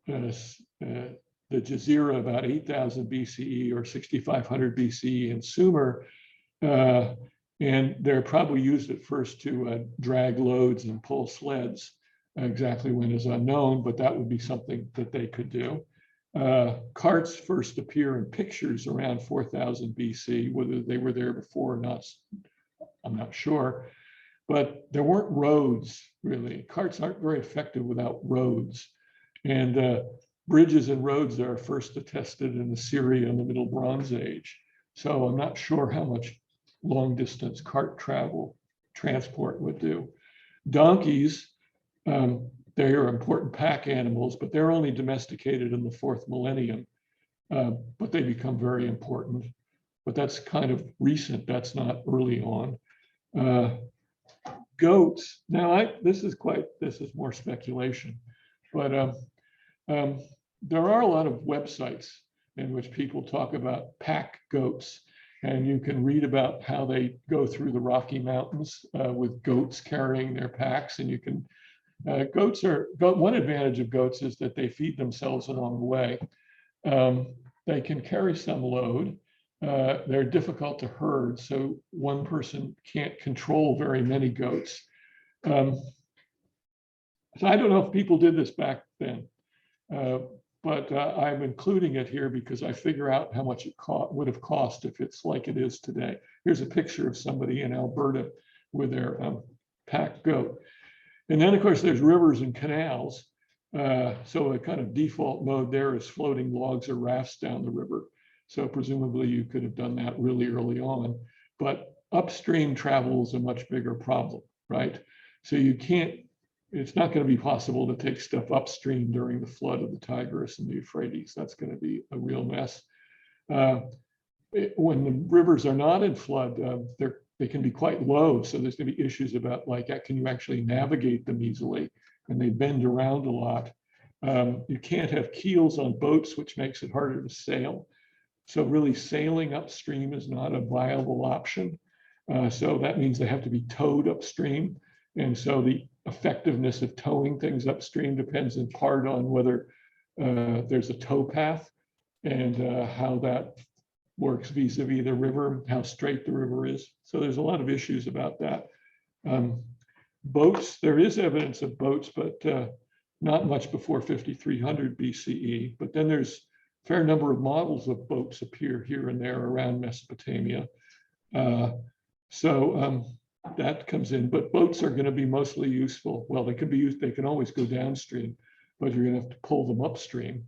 the Jazeera about 8,000 BCE or 6,500 BCE in Sumer. And they're probably used at first to drag loads and pull sleds. Exactly when is unknown, but that would be something that they could do. Carts first appear in pictures around 4,000 BC. Whether they were there before or not, I'm not sure. But there weren't roads, really. Carts aren't very effective without roads. And bridges and roads are first attested in Assyria in the Middle Bronze Age. So I'm not sure how much long distance cart transport would do. Donkeys, they are important pack animals, but they're only domesticated in the 4th millennium, but they become very important. But that's kind of recent, that's not early on. Goats, now this is more speculation, but there are a lot of websites in which people talk about pack goats, and you can read about how they go through the Rocky Mountains with goats carrying their packs. And you can, one advantage of goats is that they feed themselves along the way. They can carry some load. They're difficult to herd, so one person can't control very many goats. So I don't know if people did this back then. But I'm including it here because I figure out how much it would have cost if it's like it is today. Here's a picture of somebody in Alberta with their pack goat. And then, of course, there's rivers and canals. So a kind of default mode there is floating logs or rafts down the river. So presumably you could have done that really early on. But upstream travel is a much bigger problem, right? So you can't, it's not going to be possible to take stuff upstream during the flood of the Tigris and the Euphrates. That's going to be a real mess. When the rivers are not in flood, they can be quite low. So there's going to be issues about like, can you actually navigate them easily? And they bend around a lot. You can't have keels on boats, which makes it harder to sail. So really sailing upstream is not a viable option. So that means they have to be towed upstream. And so the effectiveness of towing things upstream depends in part on whether there's a tow path and how that works vis-a-vis the river, how straight the river is. So there's a lot of issues about that. Boats, there is evidence of boats, but not much before 5300 BCE. But then there's a fair number of models of boats appear here and there around Mesopotamia. That comes in, but boats are going to be mostly useful. Well, they can be used, they can always go downstream, but you're going to have to pull them upstream.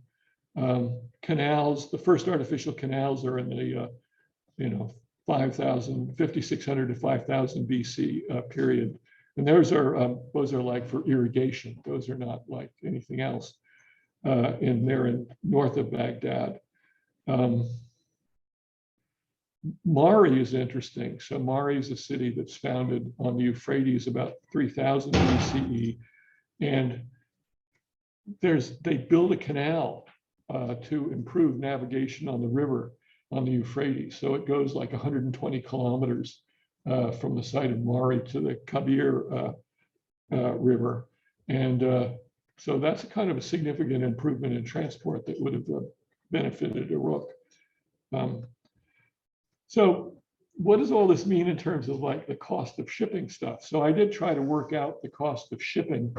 Canals, the first artificial canals are in the 5600 to 5000 BC period. And those are like for irrigation. Those are not like anything else. And they're in north of Baghdad. Mari is interesting. So Mari is a city that's founded on the Euphrates about 3000 BCE. And they build a canal to improve navigation on the river on the Euphrates. So it goes like 120 kilometers from the site of Mari to the Kabir River. And so that's a kind of a significant improvement in transport that would have benefited Uruk. So what does all this mean in terms of like the cost of shipping stuff? So I did try to work out the cost of shipping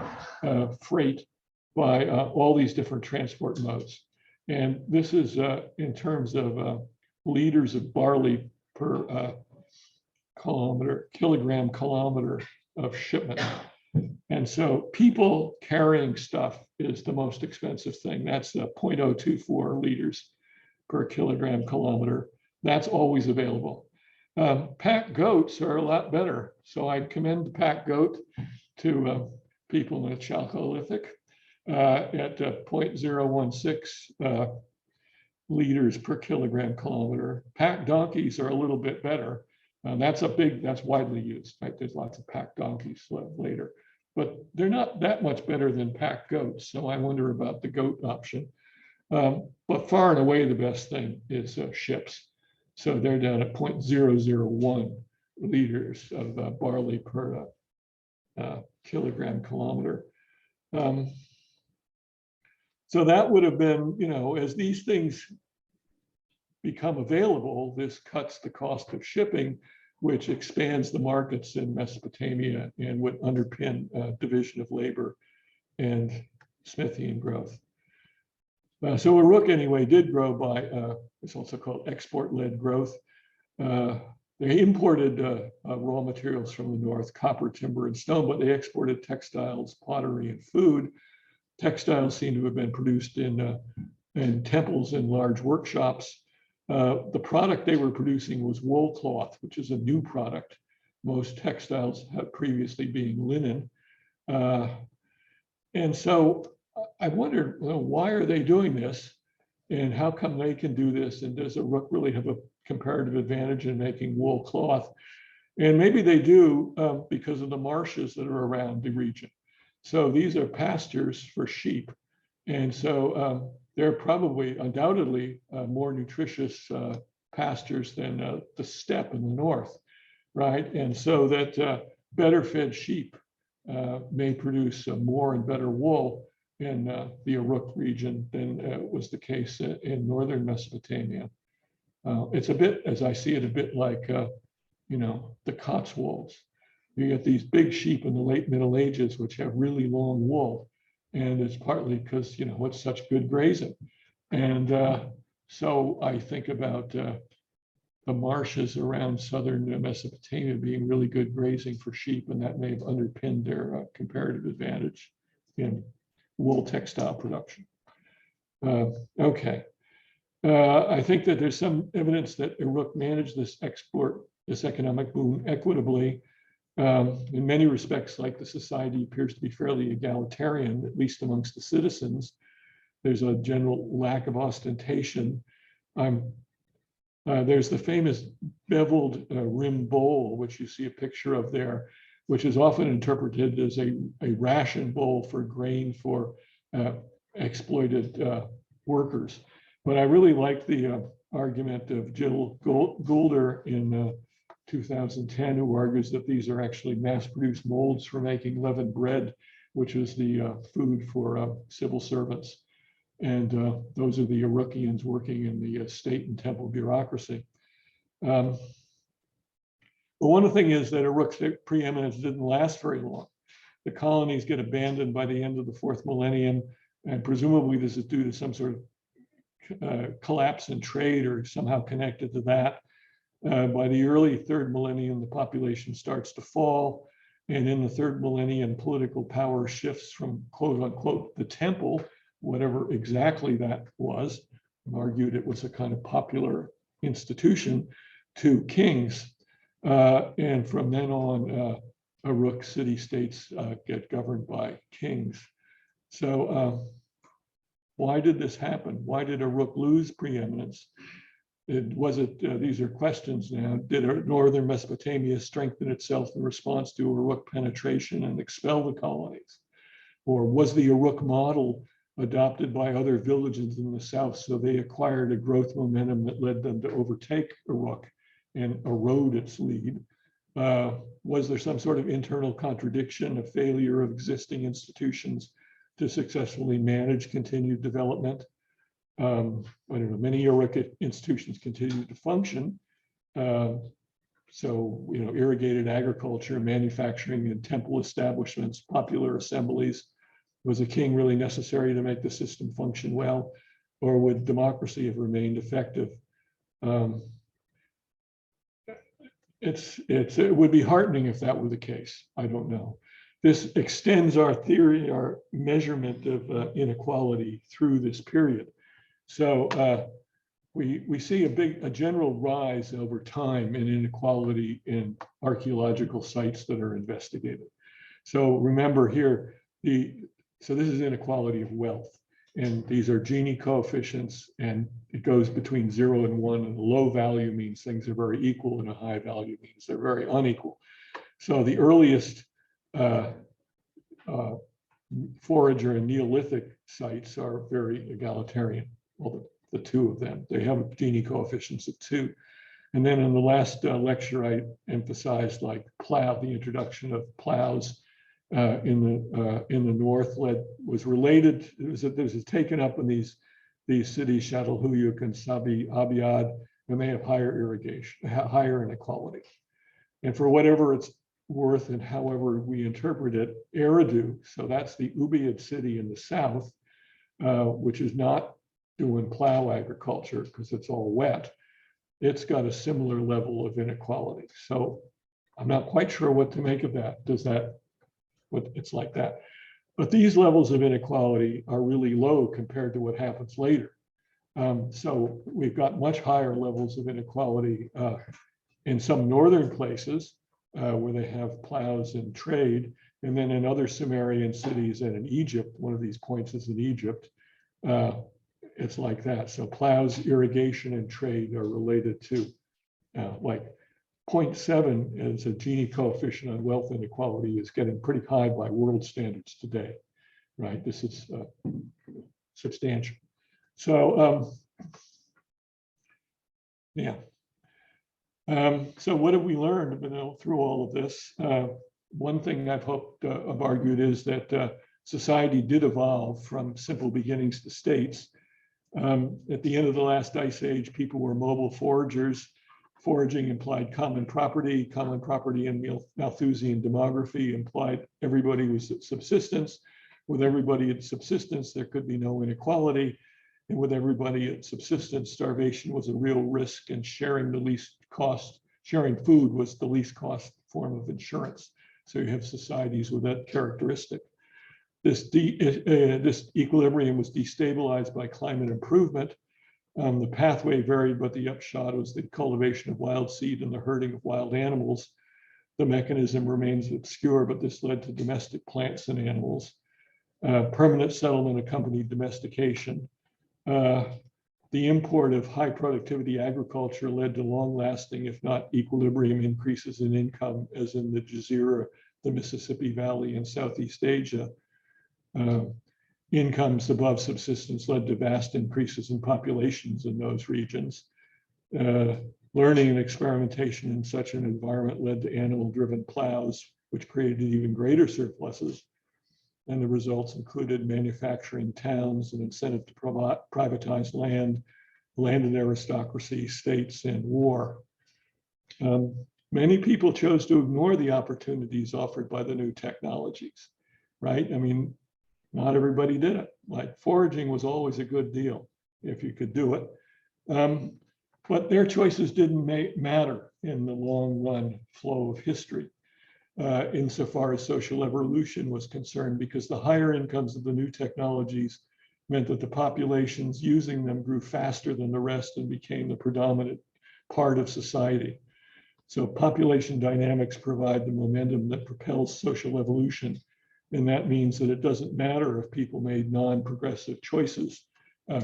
freight by all these different transport modes. And this is in terms of liters of barley per kilogram kilometer of shipment. And so people carrying stuff is the most expensive thing. That's 0.024 liters per kilogram kilometer. That's always available. Pack goats are a lot better. So I commend the pack goat to people in the Chalcolithic at 0.016 liters per kilogram kilometer. Pack donkeys are a little bit better. That's widely used, right? There's lots of pack donkeys later, but they're not that much better than pack goats. So I wonder about the goat option. But far and away, the best thing is ships. So they're down at 0.001 liters of barley per kilogram kilometer. So that would have been, as these things become available, this cuts the cost of shipping, which expands the markets in Mesopotamia and would underpin division of labor and Smithian growth. So Uruk anyway did grow by, it's also called export-led growth. They imported raw materials from the north, copper, timber, and stone, but they exported textiles, pottery, and food. Textiles seem to have been produced in temples and large workshops. The product they were producing was wool cloth, which is a new product. Most textiles have previously been linen. And so I wondered, why are they doing this? And how come they can do this? And does Uruk really have a comparative advantage in making wool cloth? And maybe they do because of the marshes that are around the region. So these are pastures for sheep. And so they're probably undoubtedly more nutritious pastures than the steppe in the north, right? And so that better fed sheep may produce more and better wool in the Uruk region than was the case in northern Mesopotamia. It's a bit, as I see it, a bit like, the Cotswolds. You get these big sheep in the late Middle Ages, which have really long wool. And it's partly because, it's such good grazing. And so I think about the marshes around southern Mesopotamia being really good grazing for sheep, and that may have underpinned their comparative advantage in wool textile production. Okay. I think that there's some evidence that Uruk managed this economic boom equitably. In many respects, like the society appears to be fairly egalitarian, at least amongst the citizens. There's a general lack of ostentation. There's the famous beveled rim bowl, which you see a picture of there, which is often interpreted as a ration bowl for grain for exploited workers. But I really like the argument of Jill Goulder in 2010, who argues that these are actually mass-produced molds for making leavened bread, which is the food for civil servants. And those are the Urukians working in the state and temple bureaucracy. But one thing is that Uruk's preeminence didn't last very long. The colonies get abandoned by the end of the 4th millennium, and presumably this is due to some sort of collapse in trade or somehow connected to that. By the early 3rd millennium, the population starts to fall. And in the 3rd millennium, political power shifts from quote unquote the temple, whatever exactly that was, argued it was a kind of popular institution, to kings. And from then on, Uruk city-states get governed by kings. So why did this happen? Why did Uruk lose preeminence? These are questions now. Did northern Mesopotamia strengthen itself in response to Uruk penetration and expel the colonies? Or was the Uruk model adopted by other villages in the south, so they acquired a growth momentum that led them to overtake Uruk and erode its lead? Was there some sort of internal contradiction, a failure of existing institutions to successfully manage continued development? I don't know, many Uruk institutions continued to function. So, irrigated agriculture, manufacturing, and temple establishments, popular assemblies. Was a king really necessary to make the system function well, or would democracy have remained effective? It would be heartening if that were the case. I don't know. This extends our theory, our measurement of inequality through this period. So we see a general rise over time in inequality in archaeological sites that are investigated. So remember here, so this is inequality of wealth. And these are Gini coefficients, and it goes between 0 and 1. And a low value means things are very equal, and a high value means they're very unequal. So the earliest forager and Neolithic sites are very egalitarian. Well, the two of them, they have Gini coefficients of 2. And then in the last lecture, I emphasized the introduction of plows in the north was related. This is taken up in these cities, Çatalhöyük and Sabi Abiyad, when they have higher irrigation, higher inequality. And for whatever it's worth and however we interpret it, Eridu, so that's the Ubaid city in the south, which is not doing plow agriculture because it's all wet. It's got a similar level of inequality. So I'm not quite sure what to make of that. It's like that. But these levels of inequality are really low compared to what happens later. So we've got much higher levels of inequality in some northern places where they have plows and trade. And then in other Sumerian cities and in Egypt, one of these points is in Egypt, it's like that. So plows, irrigation, and trade are related to 0.7 as a Gini coefficient on wealth inequality is getting pretty high by world standards today, right? This is substantial. So, so what have we learned through all of this? One thing I've argued is that society did evolve from simple beginnings to states. At the end of the last ice age, people were mobile foragers. Foraging implied common property. Common property in Malthusian demography implied everybody was at subsistence. With everybody at subsistence, there could be no inequality. And with everybody at subsistence, starvation was a real risk, and sharing food was the least cost form of insurance. So you have societies with that characteristic. This equilibrium was destabilized by climate improvement. The pathway varied, but the upshot was the cultivation of wild seed and the herding of wild animals. The mechanism remains obscure, but this led to domestic plants and animals. Permanent settlement accompanied domestication. The import of high productivity agriculture led to long-lasting, if not equilibrium, increases in income, as in the Jazeera, the Mississippi Valley, and Southeast Asia. Incomes above subsistence led to vast increases in populations in those regions. Learning and experimentation in such an environment led to animal-driven plows, which created even greater surpluses. And the results included manufacturing towns, an incentive to privatize land, landed aristocracy, states, and war. Many people chose to ignore the opportunities offered by the new technologies, right? I mean, not everybody did it. Like foraging was always a good deal if you could do it. But their choices didn't matter in the long run flow of history insofar as social evolution was concerned, because the higher incomes of the new technologies meant that the populations using them grew faster than the rest and became the predominant part of society. So population dynamics provide the momentum that propels social evolution. And that means that it doesn't matter if people made non-progressive choices,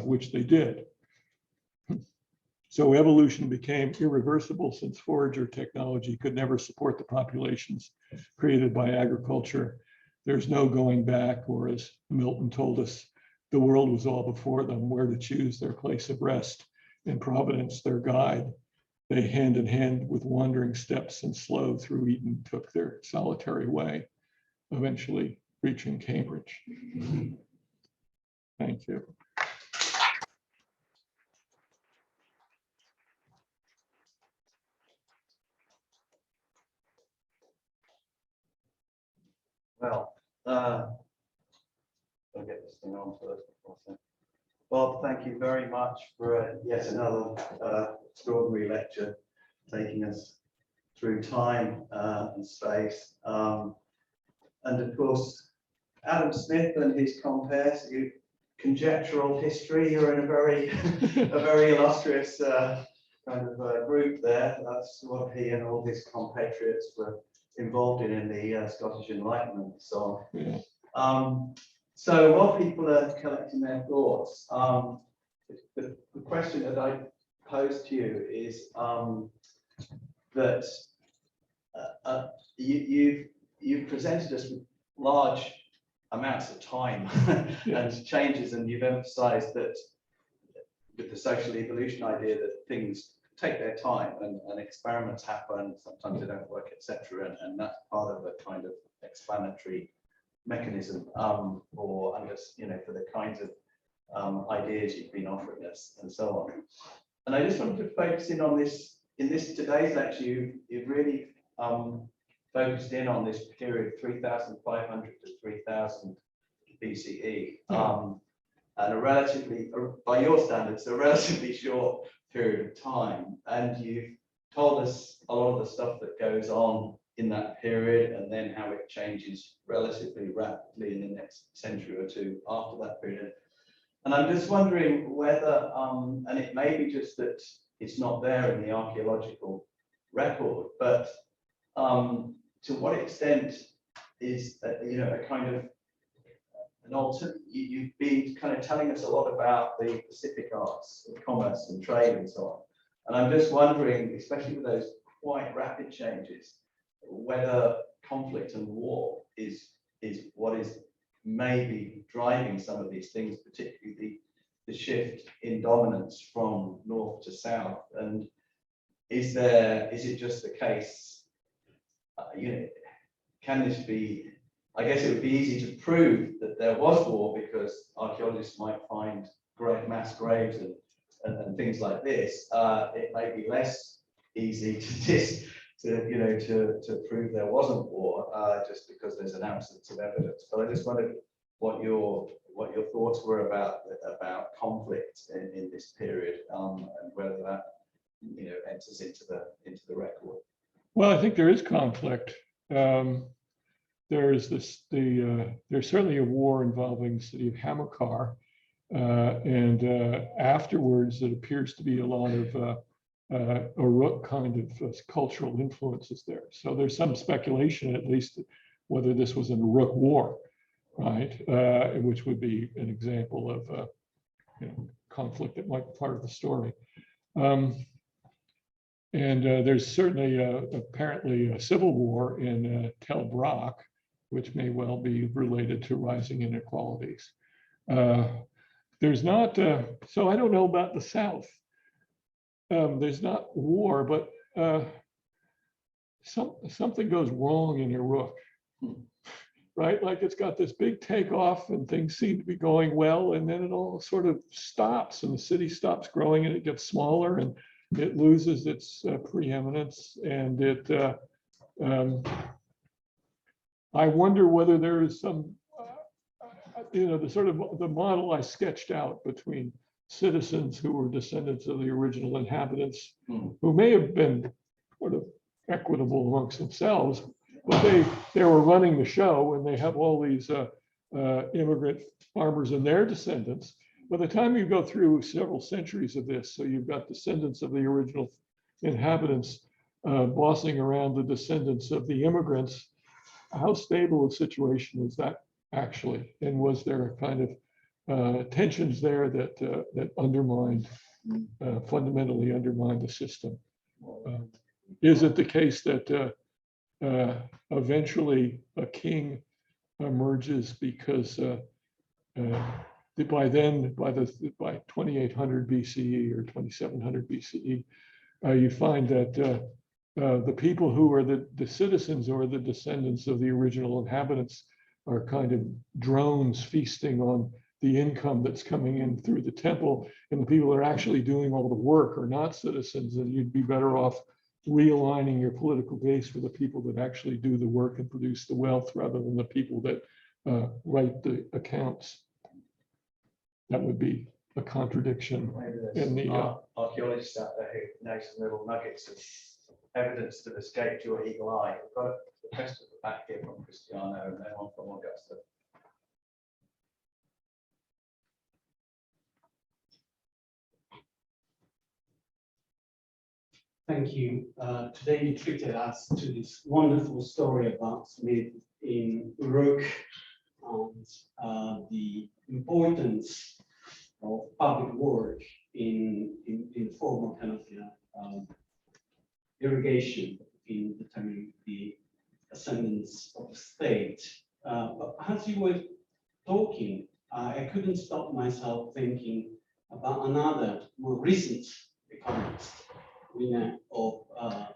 which they did. So evolution became irreversible since forager technology could never support the populations created by agriculture. There's no going back, or as Milton told us, the world was all before them, where to choose their place of rest, and Providence their guide. They hand in hand with wandering steps and slow through Eden took their solitary way, eventually reaching Cambridge. Thank you. Well, I'll get this thing on first. Bob, thank you very much for yet another extraordinary lecture, taking us through time and space. And of course, Adam Smith and his compeers, conjectural history, you're in a very, a very illustrious kind of group there. That's what he and all his compatriots were involved in the Scottish Enlightenment. So, so while people are collecting their thoughts, the question that I pose to you is that you've presented us with large amounts of time and changes, and you've emphasized that with the social evolution idea that things take their time and experiments happen, sometimes they don't work, etc. And that's part of a kind of explanatory mechanism for the kinds of ideas you've been offering us and so on. And I just wanted to focus in on this, in this today's lecture, you've really focused in on this period 3,500 to 3,000 BCE. And a relatively, by your standards, a relatively short period of time. And you've told us a lot of the stuff that goes on in that period, and then how it changes relatively rapidly in the next century or two after that period. And I'm just wondering whether, and it may be just that it's not there in the archaeological record, but to what extent is a kind of an alternate, you've been kind of telling us a lot about the Pacific arts of commerce and trade and so on. And I'm just wondering, especially with those quite rapid changes, whether conflict and war is what is maybe driving some of these things, particularly the shift in dominance from north to south. And is it just the case, can this be, I guess it would be easy to prove that there was war because archaeologists might find great mass graves and things like this. It may be less easy to prove there wasn't war just because there's an absence of evidence. But I just wondered what your thoughts were about conflict in this period, and whether that enters into the record. Well, I think there is conflict. There's certainly a war involving the city of Hamilcar, and afterwards it appears to be a lot of Uruk kind of cultural influences there. So there's some speculation, at least, whether this was an Uruk war, right? Which would be an example of conflict that might be part of the story. And there's certainly apparently a civil war in Tel Brak, which may well be related to rising inequalities. There's not, so I don't know about the South. There's not war, but something goes wrong in Uruk, right? Like it's got this big takeoff and things seem to be going well, and then it all sort of stops and the city stops growing and it gets smaller and it loses its preeminence. And it, I wonder whether there is some, the sort of the model I sketched out between citizens who were descendants of the original inhabitants, who may have been sort of equitable amongst themselves, but they were running the show, and they have all these immigrant farmers and their descendants. By the time you go through several centuries of this, so you've got descendants of the original inhabitants bossing around the descendants of the immigrants. How stable a situation is that actually? And was there kind of tensions there that undermined, fundamentally undermined the system? Is it the case that eventually a king emerges because by 2800 BCE or 2700 BCE, you find that the people who are the citizens or the descendants of the original inhabitants are kind of drones feasting on the income that's coming in through the temple, and the people that are actually doing all the work are not citizens, and you'd be better off realigning your political base for the people that actually do the work and produce the wealth rather than the people that write the accounts. That would be a contradiction in the archaeologists out there who know some little nuggets of evidence that escaped your eagle eye. We've got the question at the back here from Cristiano and then one from Augusta. Thank you. Today you treated us to this wonderful story about Smith in Uruk and the importance of public work in the form of kind of irrigation in determining the ascendance of the state. But as you were talking, I couldn't stop myself thinking about another more recent economist, winner of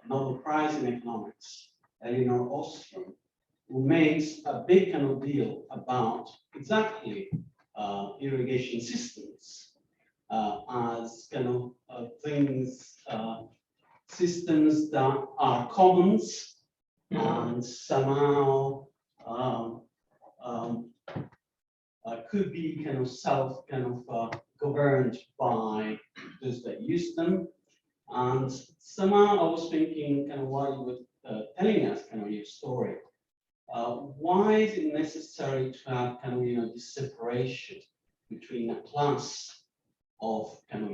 Nobel Prize in Economics, Elinor Ostrom, who makes a big kind of deal about exactly irrigation systems as kind of things, systems that are commons and somehow could be kind of governed by those that use them. And somehow I was thinking, kind of while you were telling us kind of your story, why is it necessary to have kind of this separation between a class of kind of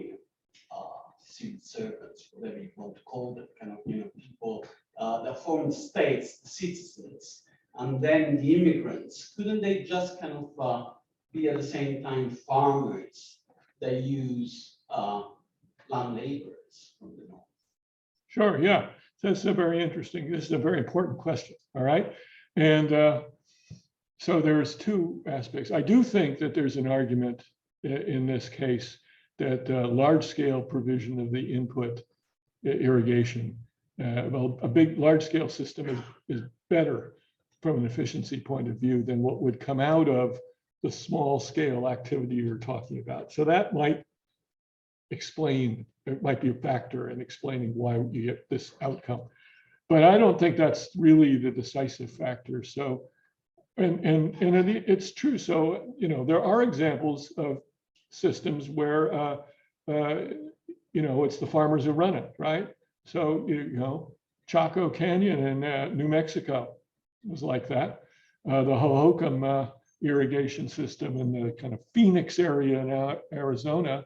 civil servants, whatever you want to call them, kind of people that form the states, the citizens, and then the immigrants? Couldn't they just kind of be at the same time farmers that use land laborers from the north? Sure, yeah. That's a very interesting, this is a very important question, all right? And so there's two aspects. I do think that there's an argument in this case that large-scale provision of the input irrigation, well, a big large-scale system is better from an efficiency point of view than what would come out of the small-scale activity you're talking about. So that might explain, it might be a factor in explaining why you get this outcome. But I don't think that's really the decisive factor. So, and it's true. So, there are examples of systems where, it's the farmers who run it, right? So, Chaco Canyon in New Mexico was like that. The Hohokam irrigation system in the kind of Phoenix area in Arizona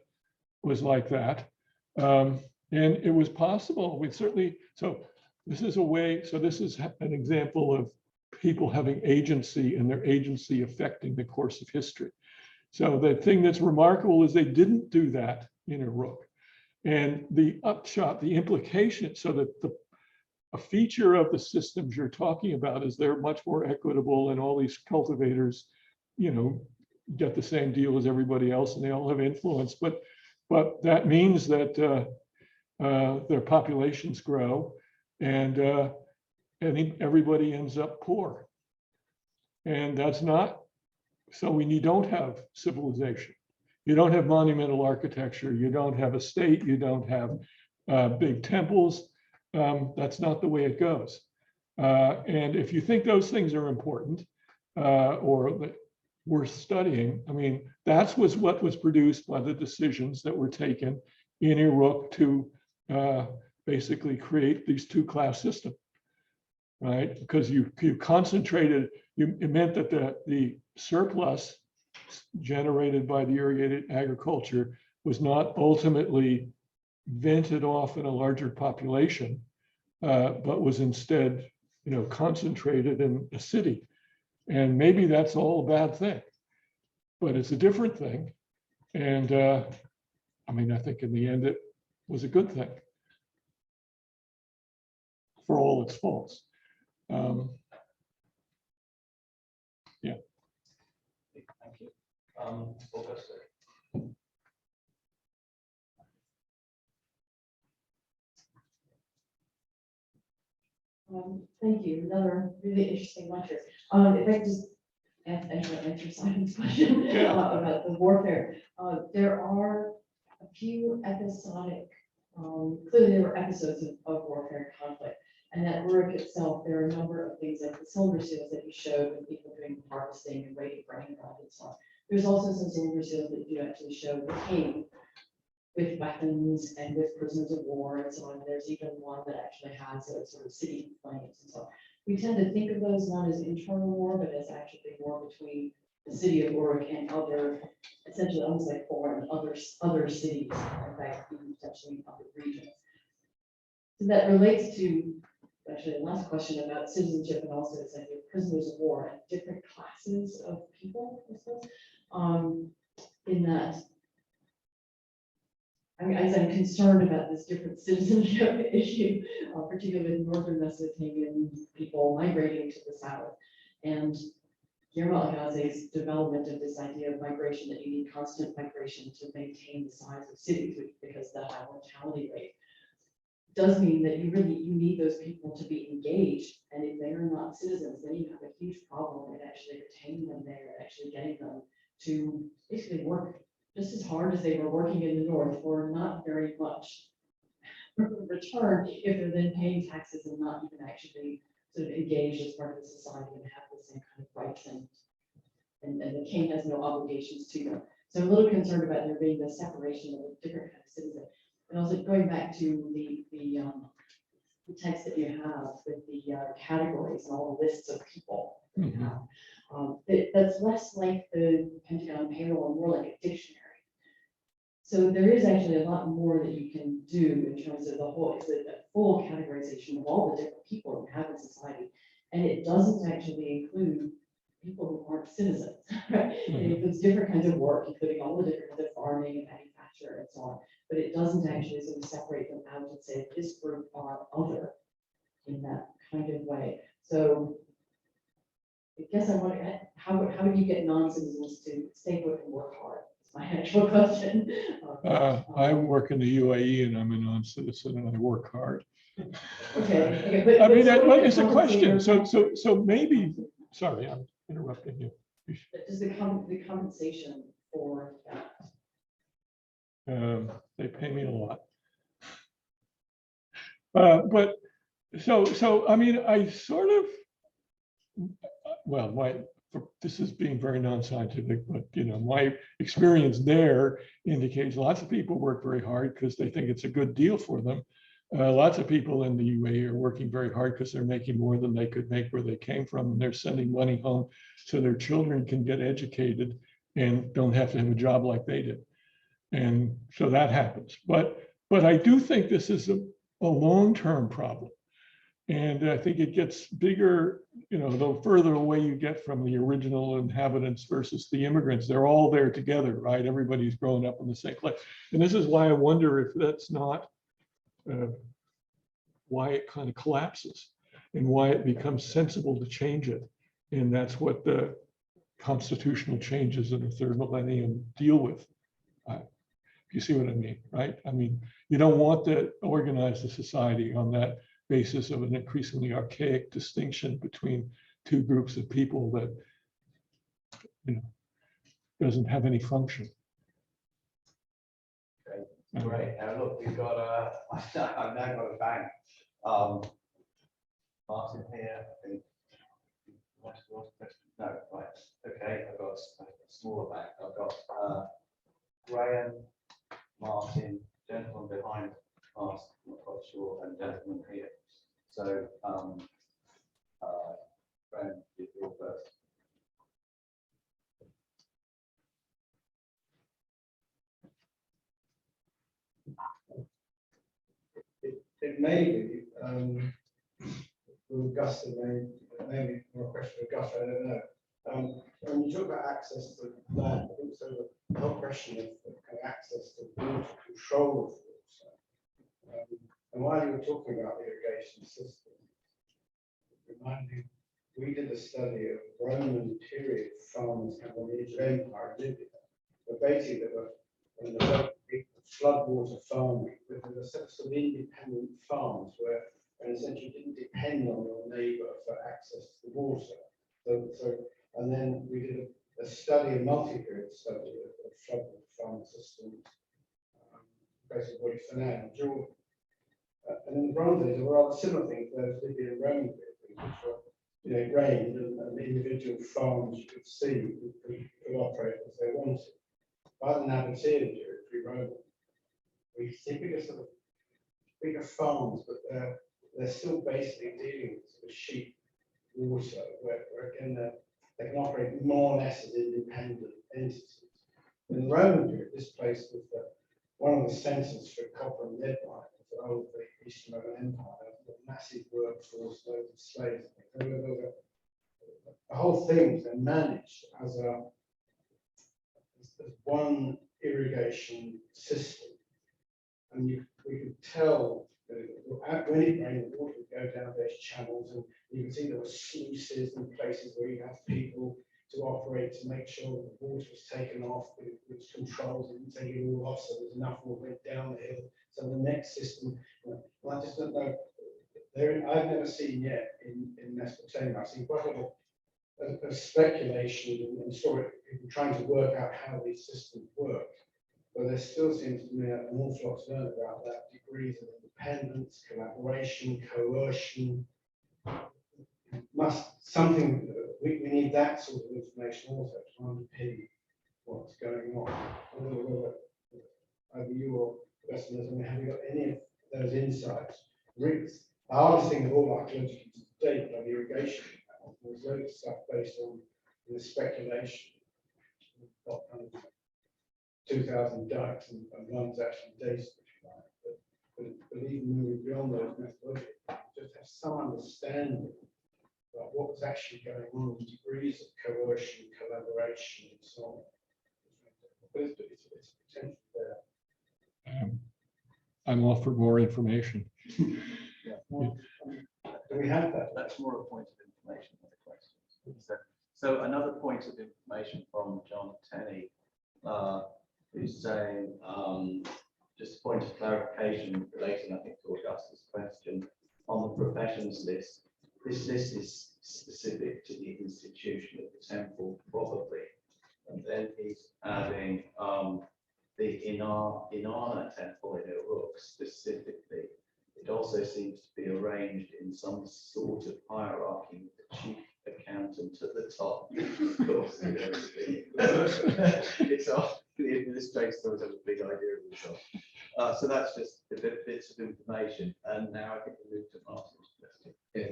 was like that. And it was possible. We certainly, so this is a way, so this is an example of people having agency and their agency affecting the course of history. So the thing that's remarkable is they didn't do that in Uruk. And the upshot, the implication, so that a feature of the systems you're talking about is they're much more equitable, and all these cultivators, get the same deal as everybody else, and they all have influence. But that means that their populations grow, and everybody ends up poor. And that's not, so when you don't have civilization, you don't have monumental architecture, you don't have a state, you don't have big temples, that's not the way it goes. And if you think those things are important or worth studying, I mean, that was what was produced by the decisions that were taken in Uruk to basically create these two-class systems, right? Because you concentrated, it meant that the surplus generated by the irrigated agriculture was not ultimately vented off in a larger population, but was instead, concentrated in a city. And maybe that's all a bad thing, but it's a different thing. And I mean, I think in the end, it was a good thing for all its faults. Yeah. Thank you. August. Thank you. Another really interesting lecture. If I just answer Simon's question Yeah. About the warfare, there are a few episodic, clearly there were episodes of warfare and conflict. And that work itself, there are a number of things like the soldier seals that you showed with people doing harvesting and waiting for rain and so on. There's also some soldier seals that you actually showed that came with weapons and with prisoners of war and so on. There's even one that actually has a sort of city in flames and so on. We tend to think of those not as internal war, but as actually war between the city of Uruk and other, essentially almost like foreign other cities, in fact, even potentially other regions. So that relates to actually the last question about citizenship and also this idea of prisoners of war and different classes of people, I suppose, in that. I mean, as I'm concerned about this different citizenship issue, particularly with northern Mesopotamian people migrating to the south, and Guillermo Algaze's development of this idea of migration, that you need constant migration to maintain the size of cities, because the high mortality rate does mean that you need those people to be engaged, and if they are not citizens, then you have a huge problem in actually retaining them there, and actually getting them to basically work just as hard as they were working in the north for not very much return, if they're then paying taxes and not even actually sort of engaged as part of the society and have the same kind of rights, and the king has no obligations to them. So I'm a little concerned about there being the separation of a different kind of citizen. And also going back to the text that you have with the categories and all the lists of people that you have. That's less like the Pentagon payroll and more like a dictionary. So there is actually a lot more that you can do in terms of it's a full categorization of all the different people you have in society. And it doesn't actually include people who aren't citizens, right? It includes different kinds of work, including all the different kinds of farming and manufacture and so on. But it doesn't actually sort of separate them out and say this group are other in that kind of way. So I guess I wonder, how do you get non-citizens to stay put and work hard? That's my actual question. I work in the UAE and I'm a non-citizen and I work hard. Okay, but I mean, so it's a question. So maybe, sorry, I'm interrupting you. Does the compensation for that? They pay me a lot. But so I mean, I sort of, well, this is being very non-scientific, but my experience there indicates lots of people work very hard because they think it's a good deal for them. Lots of people in the UAE are working very hard because they're making more than they could make where they came from, and they're sending money home so their children can get educated and don't have to have a job like they did. And so that happens. But I do think this is a long-term problem. And I think it gets bigger, the further away you get from the original inhabitants versus the immigrants. They're all there together, right? Everybody's growing up in the same place. And this is why I wonder if that's not why it kind of collapses and why it becomes sensible to change it. And that's what the constitutional changes in the third millennium deal with. You see what I mean, right? I mean, you don't want to organize the society on that basis of an increasingly archaic distinction between two groups of people that, doesn't have any function. Okay, great. Now look, we've got I've now got a bank. Martin here, I think. No, right. Okay, I've got a smaller bank. I've got Graham, Martin, gentleman behind us, not quite sure, and gentleman here. So, Graham, you go first. It may be Augusta, maybe more a question for Augusta, I don't know. When you talk about access to land, I think so the whole question of kind of access to water, control of water. And while you were talking about irrigation systems, it reminded me, we did a study of Roman period farms kind of on the edge of Empire in Libya. But basically, there were floodwater farming, but there were sort of independent farms where essentially you didn't depend on your neighbour for access to the water. And then we did a study, a multi-period study of floodwater farming systems, basically what it's now in Jordan. And in the Bronze Age, there were other similar things, those Libyan Roman periods, which were, you know, it rained and individual farms you could see could operate as they wanted. By the Nabatean period, pre-Roman, we see bigger farms, but they're still basically dealing with sort of sheep water, where again they can operate more or less as independent entities. In the Roman period, this place was one of the centres for copper and lead mining of the Eastern Roman Empire, a massive workforce, loads of slaves. The whole thing was then managed as one irrigation system, and we could tell when it rained, the water would go down those channels, and you can see there were sluices and places where you have people to operate to make sure that the water was taken off with controls and take it all off, so there's enough water went down the hill. So the next system, well, I just don't know. I've never seen yet in Mesopotamia. I've seen quite a lot of speculation and sort of people trying to work out how these systems work. But there still seems to me an awful lot to learn about that, degrees of independence, collaboration, coercion. Something we need that sort of information also to underpin what's going on. I don't know whether either you or Westerners, have you got any of those insights? Really, the hardest thing of all archaeology to date on irrigation, there's loads of stuff based on the speculation. We've got kind of 2,000 dikes and one's actually dated, if you like. But even moving beyond those methodologies, just have some understanding about what was actually going on, degrees of coercion, collaboration, and so on. But it's potential there. I'm all for more information. Yeah. Well, Do we have that? that's more a point of information than a question. So another point of information from John Tenney, who's saying, just a point of clarification relating, I think, to Augusta's question on the professions list. This list is specific to the institution of the temple, probably, and then he's adding the Inanna temple in Uruk specifically. It also seems to be arranged in some sort of hierarchy with the chief accountant at the top. Of course, it's off. The administrator always has a big idea of himself. So that's just a bits of information. And now I think we move to Martin's question. Yeah,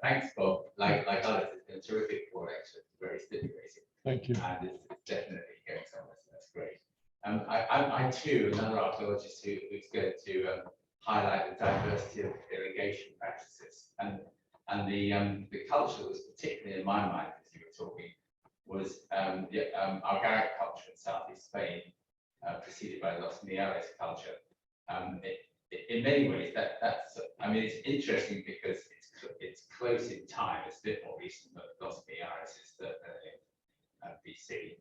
thanks, Bob. Like others, it's been a terrific for lecture. It's very stimulating. Thank you. And it's definitely going somewhere, so that's great. I too, another archaeologist who's going to highlight the diversity of irrigation practices, and the culture was particularly in my mind as you were talking was Algaric culture in southeast Spain, preceded by Los Miares culture. In many ways, that's I mean, it's interesting because it's close in time. It's a bit more recent, but Los Miares is the BC,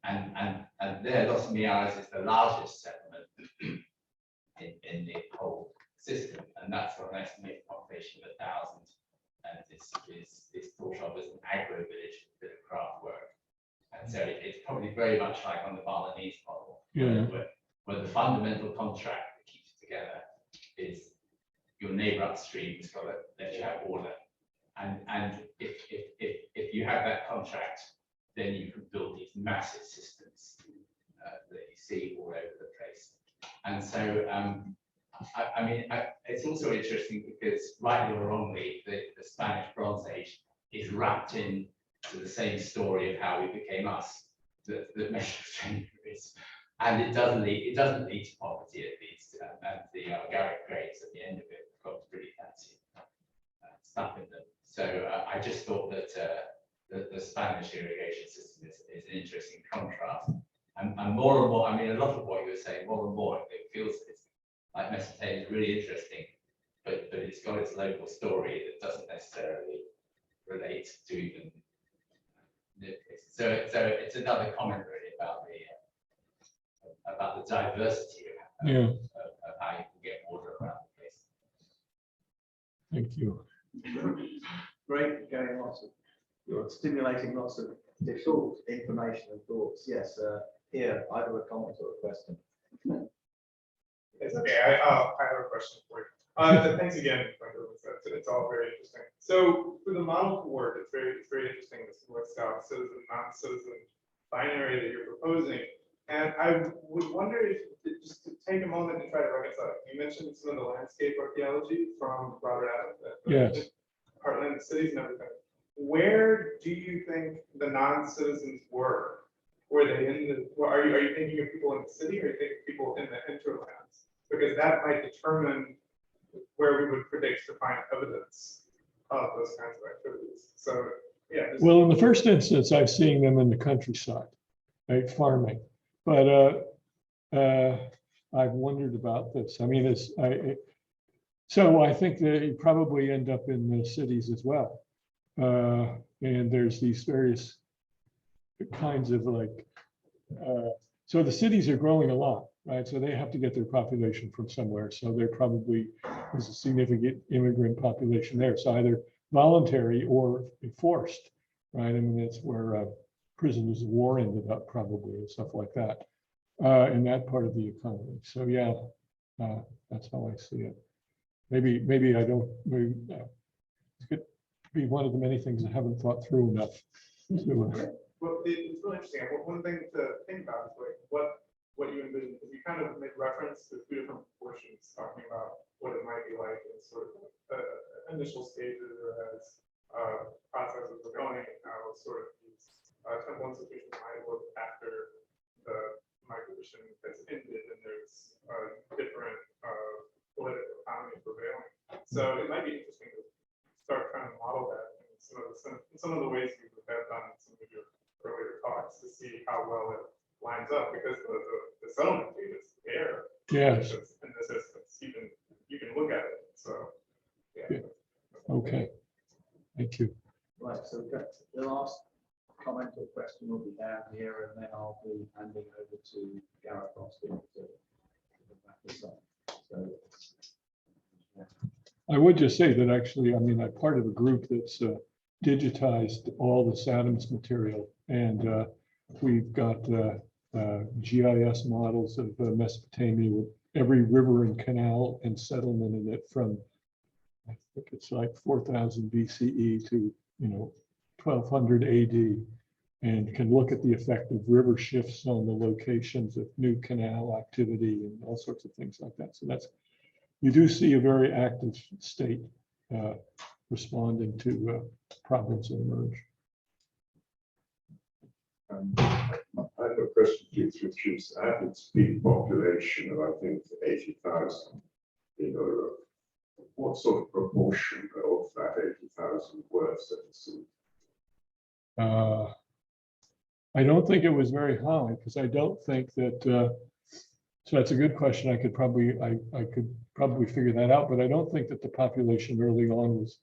and there Los Miares is the largest settlement in the whole system, and that's got an estimated population of 1,000, and this is thought of as an agro village with a bit of craft work. And so it's probably very much like on the Balinese model, where the fundamental contract that keeps it together is your neighbor upstream has got to let you have order. And if you have that contract, then you can build these massive systems that you see all over the place. And so, I mean, it's also interesting because, rightly or wrongly, the Spanish Bronze Age is wrapped in to the same story of how we became us, that Mesopotamia is, and it doesn't lead to poverty. It leads to, and the Algaric grades at the end of it got pretty fancy. stuff in them. So I just thought that the Spanish irrigation system is an interesting contrast. And more and more, I mean, a lot of what you were saying, more and more, it feels like Mesopotamia is really interesting, but it's got its local story that doesn't necessarily relate to even. So it's another comment really about the diversity of how you can get water around the place. Thank you. Great, going you're stimulating lots of difficult information and thoughts. Yes, here, either a comment or a question. It's okay. I have a question for you. Thanks again, Michael. It's all very interesting. So for the model to work, it's very interesting. This North-South citizen, non-citizen binary that you're proposing. And I would wonder if just to take a moment and try to reconcile it. You mentioned some of the landscape archaeology from Robert Adams, Yes. Heartland of Cities and everything. Where do you think the non-citizens were? Were they in the? Well, are you thinking of people in the city, or are you thinking of people in the hinterlands? Because that might determine where we would predict to find evidence of those kinds of activities. So yeah. Well, in the first instance, I've seen them in the countryside, right, farming. But I've wondered about this. I mean, so I think they probably end up in the cities as well. And there's these various kinds of so the cities are growing a lot, right? So they have to get their population from somewhere. So there probably is a significant immigrant population there. So either voluntary or forced, right? I mean, that's where prisoners of war ended up probably and stuff like that in that part of the economy. So yeah, that's how I see it. Maybe I don't, it could be one of the many things I haven't thought through enough. Well, it's really interesting. One thing to think about is like what you envision, because you kind of made reference to two different portions, talking about what it might be like in sort of initial stages or as processes are going, and how sort of these temple institutions might look after the migration has ended and there's different political economy prevailing. So it might be interesting to start trying to model that in some of the ways you have done in some of your earlier talks to see how well it lines up, because the settlement data is there. Yes. In this instance, you can look at it. So yeah. Okay. Thank you. Right, so the last comment or question will be down here, and then I'll be handing over to Gareth Austin to wrap this up. So, yeah. I would just say that actually, I mean, I'm part of a group that's digitized all the Adams material, and we've got GIS models of Mesopotamia with every river and canal and settlement in it from, I think it's like 4000 BCE to 1200 AD, and can look at the effect of river shifts on the locations of new canal activity and all sorts of things like that. So you do see a very active state responding to problems that emerge. I have a question to you, which is at its peak population of, I think, 80,000 in Europe. What sort of proportion of that 80,000 were citizens? I don't think it was very high, because I don't think that. So that's a good question. I could probably figure that out, but I don't think that the population early on was.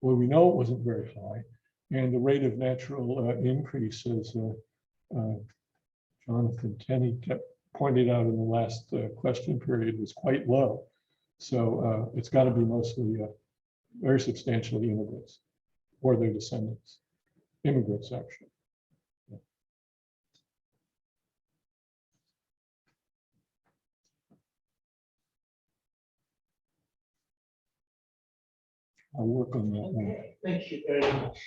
Well, we know it wasn't very high, and the rate of natural increase, as Jonathan Tenney kept pointed out in the last question period, was quite low. So it's got to be mostly very substantially immigrants or their descendants, immigrants actually. Yeah. I'll work on that one. Okay, thank you very much.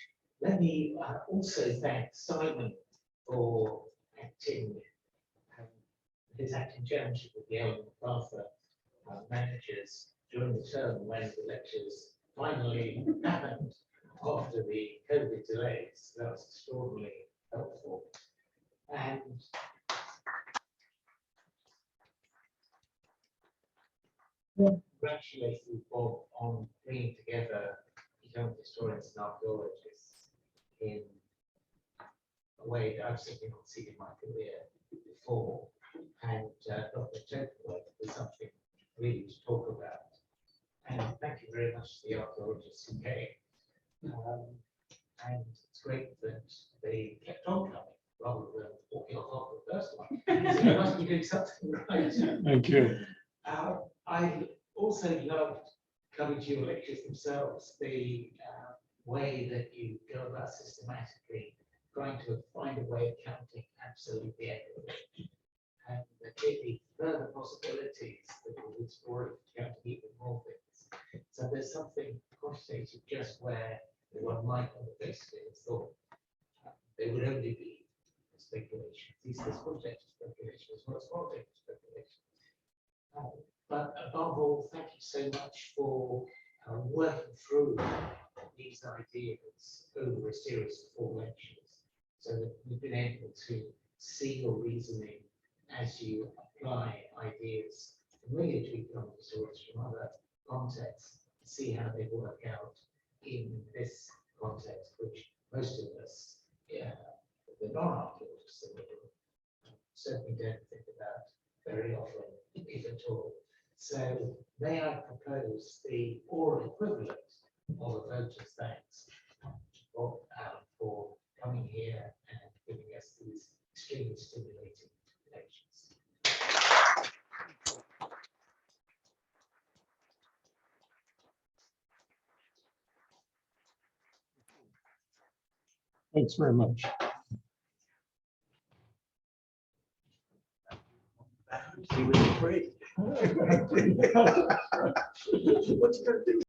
Let me also thank Simon for his acting chairmanship of the McArthur managers during the term when the lectures finally happened after the COVID delays. That was extraordinarily helpful. And congratulate you, Bob, on bringing together, you know, historians and archaeologists in a way that I've certainly not seen in my career before. And Dr. Topworth is something really to talk about. And thank you very much to the archaeologists who came. And it's great that they kept on coming rather than walking off the first one. So you must be doing something right. Thank you. I also loved coming to your lectures themselves, the way that you go about systematically trying to find a way of counting absolutely accurately. And there could be further possibilities that will explore counting even more things. So there's something quantitative just where one might on the face of it have thought they would only be speculation. These are quantitative speculation as well as qualitative speculation. But above all, thank you so much for working through these ideas over a series of 4 lectures, so that we've been able to see your reasoning as you apply ideas familiar to economic historians from other contexts, see how they work out in this context, which most of us, the non-archaeologists, certainly don't think about very often, if at all. So may I propose the oral equivalent of a voter's thanks for coming here and giving us these extremely stimulating lectures. Thanks very much. He was afraid. What's he gonna do?